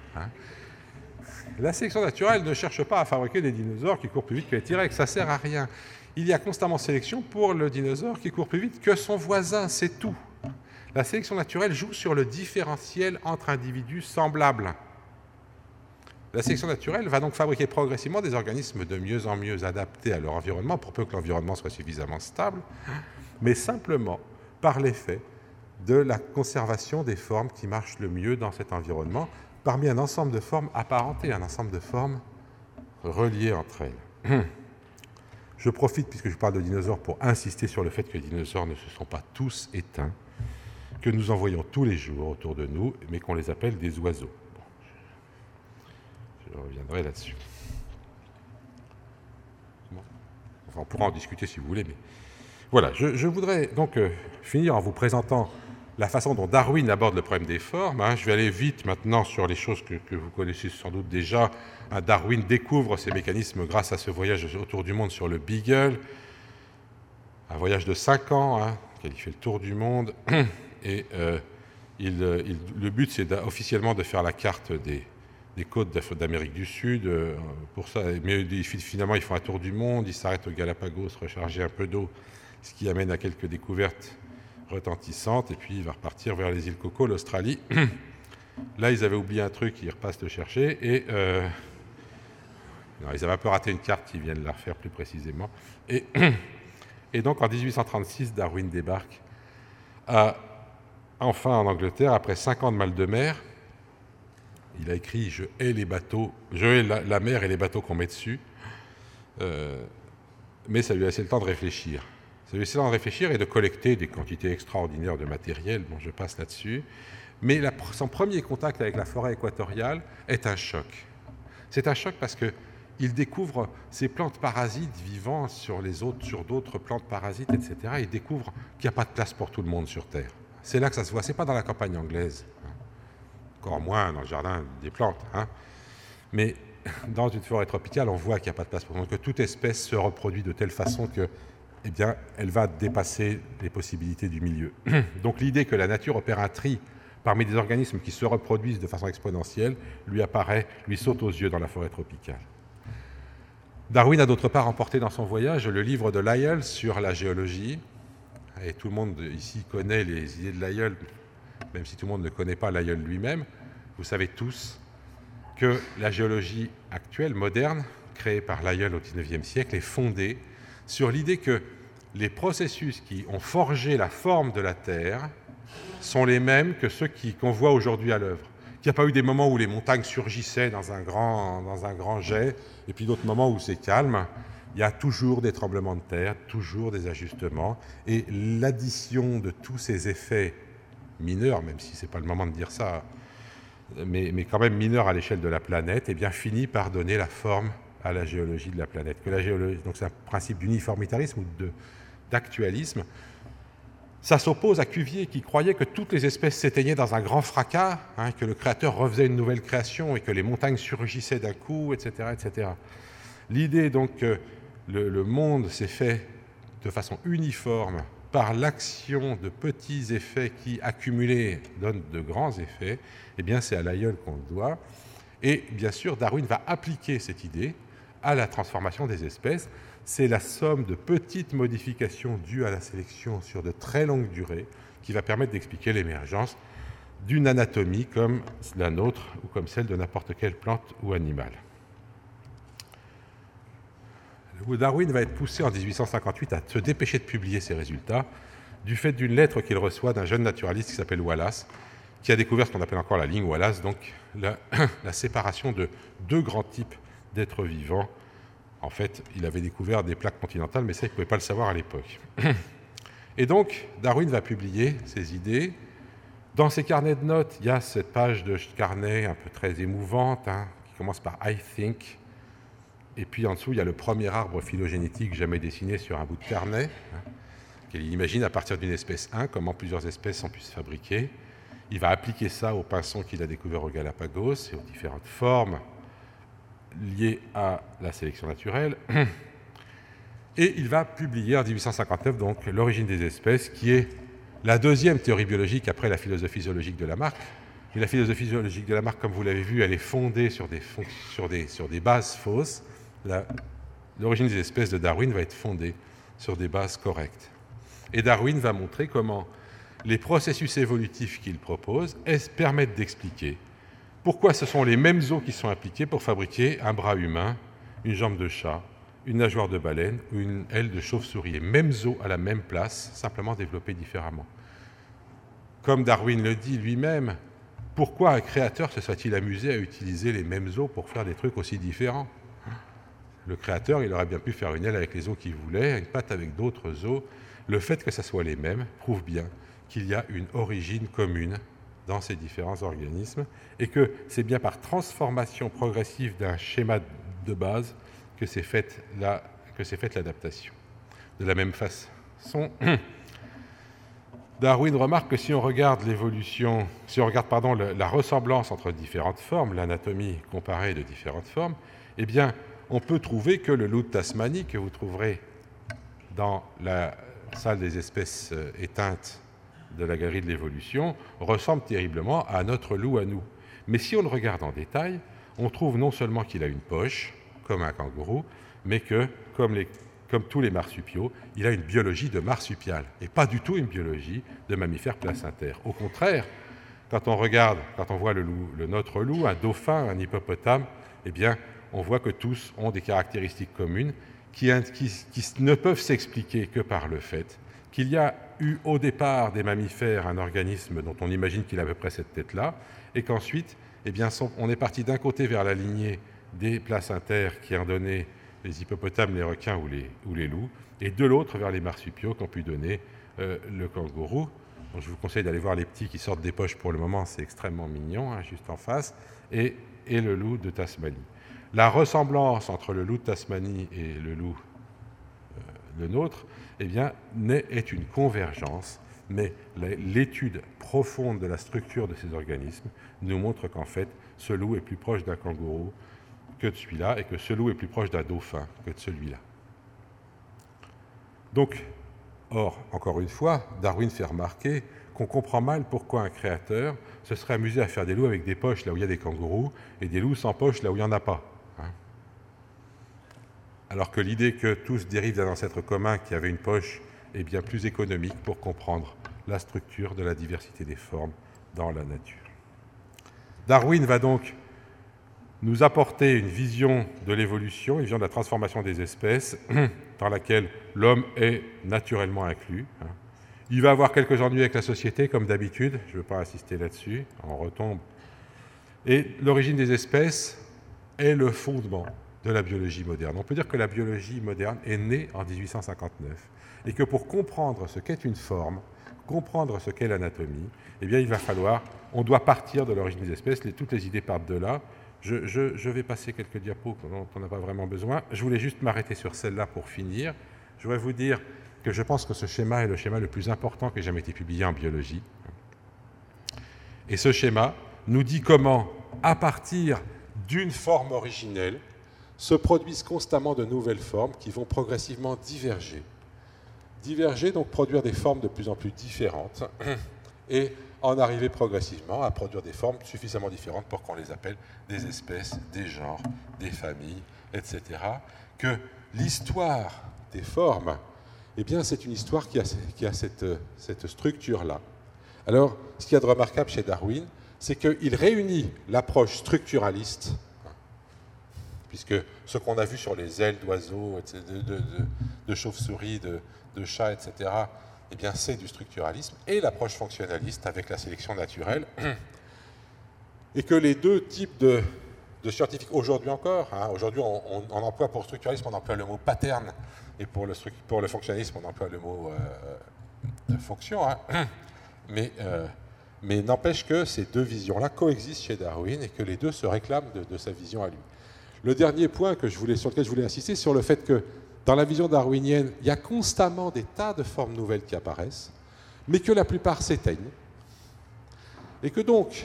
Speaker 1: La sélection naturelle ne cherche pas à fabriquer des dinosaures qui courent plus vite que les T-Rex, ça ne sert à rien. Il y a constamment sélection pour le dinosaure qui court plus vite que son voisin, c'est tout. La sélection naturelle joue sur le différentiel entre individus semblables. La sélection naturelle va donc fabriquer progressivement des organismes de mieux en mieux adaptés à leur environnement, pour peu que l'environnement soit suffisamment stable, mais simplement par l'effet de la conservation des formes qui marchent le mieux dans cet environnement, parmi un ensemble de formes apparentées, un ensemble de formes reliées entre elles. Je profite, puisque je parle de dinosaures, pour insister sur le fait que les dinosaures ne se sont pas tous éteints, que nous en voyons tous les jours autour de nous, mais qu'on les appelle des oiseaux. Je reviendrai là-dessus. Bon. Enfin, on pourra en discuter si vous voulez, mais voilà. Je voudrais donc finir en vous présentant la façon dont Darwin aborde le problème des formes. Je vais aller vite maintenant sur les choses que vous connaissez sans doute déjà. Darwin découvre ces mécanismes grâce à ce voyage autour du monde sur le Beagle, un voyage de 5 ans, il fait le tour du monde, et le but c'est officiellement de faire la carte des côtes d'Amérique du Sud. Pour ça, mais finalement, ils font un tour du monde, ils s'arrêtent au Galapagos, recharger un peu d'eau, ce qui amène à quelques découvertes retentissantes, et puis il va repartir vers les îles Coco, l'Australie. Là, ils avaient oublié un truc, ils repassent le chercher, et non, ils avaient un peu raté une carte, ils viennent la refaire plus précisément. Et donc, en 1836, Darwin débarque enfin en Angleterre, après 5 ans de mal de mer. Il a écrit « Je hais les bateaux, je hais la mer et les bateaux qu'on met dessus ». Mais ça lui a laissé le temps de réfléchir. Ça lui a laissé le temps de réfléchir et de collecter des quantités extraordinaires de matériel. Bon, je passe là-dessus. Mais son premier contact avec la forêt équatoriale est un choc. C'est un choc parce qu'il découvre ces plantes parasites vivant sur d'autres plantes parasites, etc. Il découvre qu'il n'y a pas de place pour tout le monde sur Terre. C'est là que ça se voit. Ce n'est pas dans la campagne anglaise. Encore moins dans le jardin des plantes. Mais dans une forêt tropicale, on voit qu'il n'y a pas de place pour tout le monde, que toute espèce se reproduit de telle façon que, eh bien, elle va dépasser les possibilités du milieu. Donc l'idée que la nature opère un tri parmi des organismes qui se reproduisent de façon exponentielle lui saute aux yeux dans la forêt tropicale. Darwin a d'autre part emporté dans son voyage le livre de Lyell sur la géologie. Et tout le monde ici connaît les idées de Lyell, même si tout le monde ne connaît pas Lyell lui-même. Vous savez tous que la géologie actuelle, moderne, créée par Lyell au XIXe siècle, est fondée sur l'idée que les processus qui ont forgé la forme de la Terre sont les mêmes que ceux qu'on voit aujourd'hui à l'œuvre. Il n'y a pas eu des moments où les montagnes surgissaient dans un grand jet, et puis d'autres moments où c'est calme. Il y a toujours des tremblements de terre, toujours des ajustements, et l'addition de tous ces effets mineurs, même si ce n'est pas le moment de dire ça, mais quand même mineurs à l'échelle de la planète, eh bien, finit par donner la forme à la géologie de la planète. Donc c'est un principe d'uniformitarisme ou d'actualisme. Ça s'oppose à Cuvier qui croyait que toutes les espèces s'éteignaient dans un grand fracas, que le créateur refaisait une nouvelle création et que les montagnes surgissaient d'un coup, etc. etc. L'idée donc que le monde s'est fait de façon uniforme par l'action de petits effets qui, accumulés, donnent de grands effets, eh bien c'est à Lyell qu'on le doit. Et bien sûr, Darwin va appliquer cette idée à la transformation des espèces. C'est la somme de petites modifications dues à la sélection sur de très longues durées qui va permettre d'expliquer l'émergence d'une anatomie comme la nôtre ou comme celle de n'importe quelle plante ou animal. Darwin va être poussé en 1858 à se dépêcher de publier ses résultats du fait d'une lettre qu'il reçoit d'un jeune naturaliste qui s'appelle Wallace, qui a découvert ce qu'on appelle encore la ligne Wallace, donc la séparation de deux grands types d'êtres vivants. En fait, il avait découvert des plaques continentales, mais ça, il ne pouvait pas le savoir à l'époque. Et donc, Darwin va publier ses idées. Dans ses carnets de notes, il y a cette page de carnet un peu très émouvante, qui commence par « I think ». Et puis en dessous, il y a le premier arbre phylogénétique jamais dessiné sur un bout de carnet, qu'il imagine à partir d'une espèce 1, comment plusieurs espèces ont pu se fabriquer. Il va appliquer ça aux pinsons qu'il a découverts au Galapagos et aux différentes formes liées à la sélection naturelle. Et il va publier en 1859 donc l'origine des espèces, qui est la deuxième théorie biologique après la philosophie zoologique de Lamarck. Et la philosophie zoologique de Lamarck, comme vous l'avez vu, elle est fondée sur des bases fausses. L'origine des espèces de Darwin va être fondée sur des bases correctes. Et Darwin va montrer comment les processus évolutifs qu'il propose permettent d'expliquer pourquoi ce sont les mêmes os qui sont appliqués pour fabriquer un bras humain, une jambe de chat, une nageoire de baleine ou une aile de chauve-souris. Les mêmes os à la même place, simplement développés différemment. Comme Darwin le dit lui-même, pourquoi un créateur se soit-il amusé à utiliser les mêmes os pour faire des trucs aussi différents? Le créateur, il aurait bien pu faire une aile avec les os qu'il voulait, une patte avec d'autres os. Le fait que ce soit les mêmes prouve bien qu'il y a une origine commune dans ces différents organismes et que c'est bien par transformation progressive d'un schéma de base que s'est faite l'adaptation. De la même façon, Darwin remarque que si on regarde l'évolution, la ressemblance entre différentes formes, l'anatomie comparée de différentes formes, eh bien, on peut trouver que le loup de Tasmanie, que vous trouverez dans la salle des espèces éteintes de la galerie de l'évolution, ressemble terriblement à notre loup à nous. Mais si on le regarde en détail, on trouve non seulement qu'il a une poche, comme un kangourou, mais que, comme tous les marsupiaux, il a une biologie de marsupial, et pas du tout une biologie de mammifère placentaire. Au contraire, quand on voit notre loup, un dauphin, un hippopotame, eh bien, on voit que tous ont des caractéristiques communes qui ne peuvent s'expliquer que par le fait qu'il y a eu au départ des mammifères, un organisme dont on imagine qu'il a à peu près cette tête-là, et qu'ensuite, eh bien, on est parti d'un côté vers la lignée des placentaires qui ont donné les hippopotames, les requins ou les loups, et de l'autre vers les marsupiaux qui ont pu donner le kangourou. Donc, je vous conseille d'aller voir les petits qui sortent des poches pour le moment, c'est extrêmement mignon, hein, juste en face, et le loup de Tasmanie. La ressemblance entre le loup de Tasmanie et le loup, le nôtre, eh bien, est une convergence, mais l'étude profonde de la structure de ces organismes nous montre qu'en fait, ce loup est plus proche d'un kangourou que de celui-là, et que ce loup est plus proche d'un dauphin que de celui-là. Donc, encore une fois, Darwin fait remarquer qu'on comprend mal pourquoi un créateur se serait amusé à faire des loups avec des poches là où il y a des kangourous, et des loups sans poches là où il n'y en a pas. Alors que l'idée que tous dérivent d'un ancêtre commun qui avait une poche est bien plus économique pour comprendre la structure de la diversité des formes dans la nature. Darwin va donc nous apporter une vision de l'évolution, une vision de la transformation des espèces, dans laquelle l'homme est naturellement inclus. Il va avoir quelques ennuis avec la société, comme d'habitude, je ne veux pas insister là-dessus, on retombe. Et l'origine des espèces est le fondement de la biologie moderne. On peut dire que la biologie moderne est née en 1859 et que pour comprendre ce qu'est une forme, comprendre ce qu'est l'anatomie, eh bien, on doit partir de l'origine des espèces, toutes les idées partent de là. Je vais passer quelques diapos dont on n'a pas vraiment besoin. Je voulais juste m'arrêter sur celle-là pour finir. Je voudrais vous dire que je pense que ce schéma est le schéma le plus important qui ait jamais été publié en biologie. Et ce schéma nous dit comment, à partir d'une forme originelle, se produisent constamment de nouvelles formes qui vont progressivement diverger. Diverger, donc produire des formes de plus en plus différentes et en arriver progressivement à produire des formes suffisamment différentes pour qu'on les appelle des espèces, des genres, des familles, etc. Que l'histoire des formes, eh bien, c'est une histoire qui a cette structure-là. Alors, ce qu'il y a de remarquable chez Darwin, c'est qu'il réunit l'approche structuraliste, puisque ce qu'on a vu sur les ailes d'oiseaux, de chauves-souris, de chats, etc., eh bien, c'est du structuralisme, et l'approche fonctionnaliste avec la sélection naturelle, et que les deux types de scientifiques, aujourd'hui encore, aujourd'hui on emploie pour structuralisme, on emploie le mot pattern, et pour le fonctionnalisme, on emploie le mot fonction, mais n'empêche que ces deux visions-là coexistent chez Darwin, et que les deux se réclament de sa vision à lui. Le dernier point sur lequel je voulais insister, sur le fait que dans la vision darwinienne, il y a constamment des tas de formes nouvelles qui apparaissent, mais que la plupart s'éteignent. Et que donc,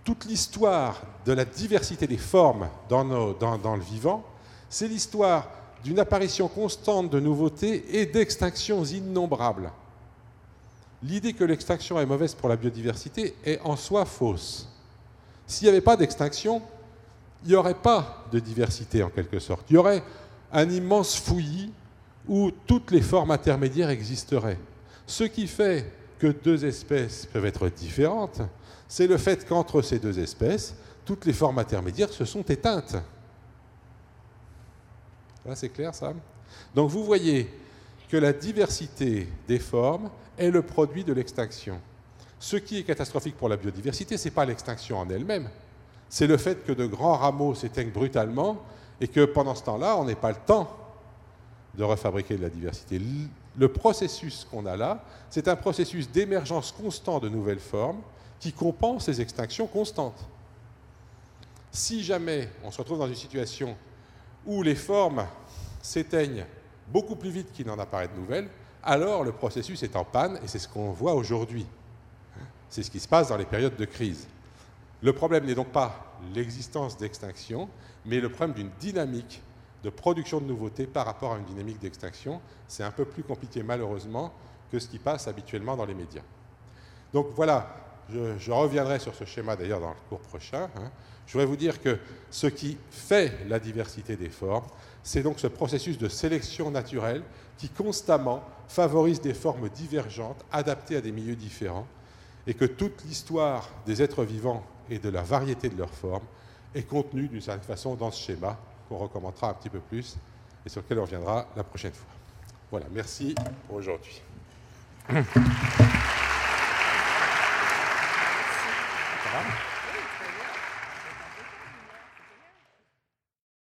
Speaker 1: toute l'histoire de la diversité des formes dans le vivant, c'est l'histoire d'une apparition constante de nouveautés et d'extinctions innombrables. L'idée que l'extinction est mauvaise pour la biodiversité est en soi fausse. S'il n'y avait pas d'extinction, il n'y aurait pas de diversité en quelque sorte. Il y aurait un immense fouillis où toutes les formes intermédiaires existeraient. Ce qui fait
Speaker 2: que deux espèces peuvent être différentes, c'est le fait qu'entre ces deux espèces, toutes les formes intermédiaires se sont éteintes. Là, c'est clair, ça? Donc vous voyez que la diversité des formes est le produit de l'extinction. Ce qui est catastrophique pour la biodiversité, ce n'est pas l'extinction en elle-même, c'est le fait que de grands rameaux s'éteignent brutalement et que pendant ce temps-là, on n'ait pas le temps de refabriquer de la diversité. Le processus qu'on a là, c'est un processus d'émergence constant de nouvelles formes qui compense les extinctions constantes. Si jamais on se retrouve dans une situation où les formes s'éteignent beaucoup plus vite qu'il n'en apparaît de nouvelles, alors le processus est en panne, et c'est ce qu'on voit aujourd'hui. C'est ce qui se passe dans les périodes de crise. Le problème n'est donc pas l'existence d'extinction, mais le problème d'une dynamique de production de nouveautés par rapport à une dynamique d'extinction. C'est un peu plus compliqué, malheureusement, que ce qui passe habituellement dans les médias. Donc voilà, je reviendrai sur ce schéma d'ailleurs dans le cours prochain. Je voudrais vous dire que ce qui fait la diversité des formes, c'est donc ce processus de sélection naturelle qui constamment favorise des formes divergentes, adaptées à des milieux différents, et que toute l'histoire des êtres vivants et de la variété de leurs formes est contenue d'une certaine façon dans ce schéma qu'on recommentera un petit peu plus et sur lequel on reviendra la prochaine fois. Voilà, merci pour aujourd'hui. Ça va ?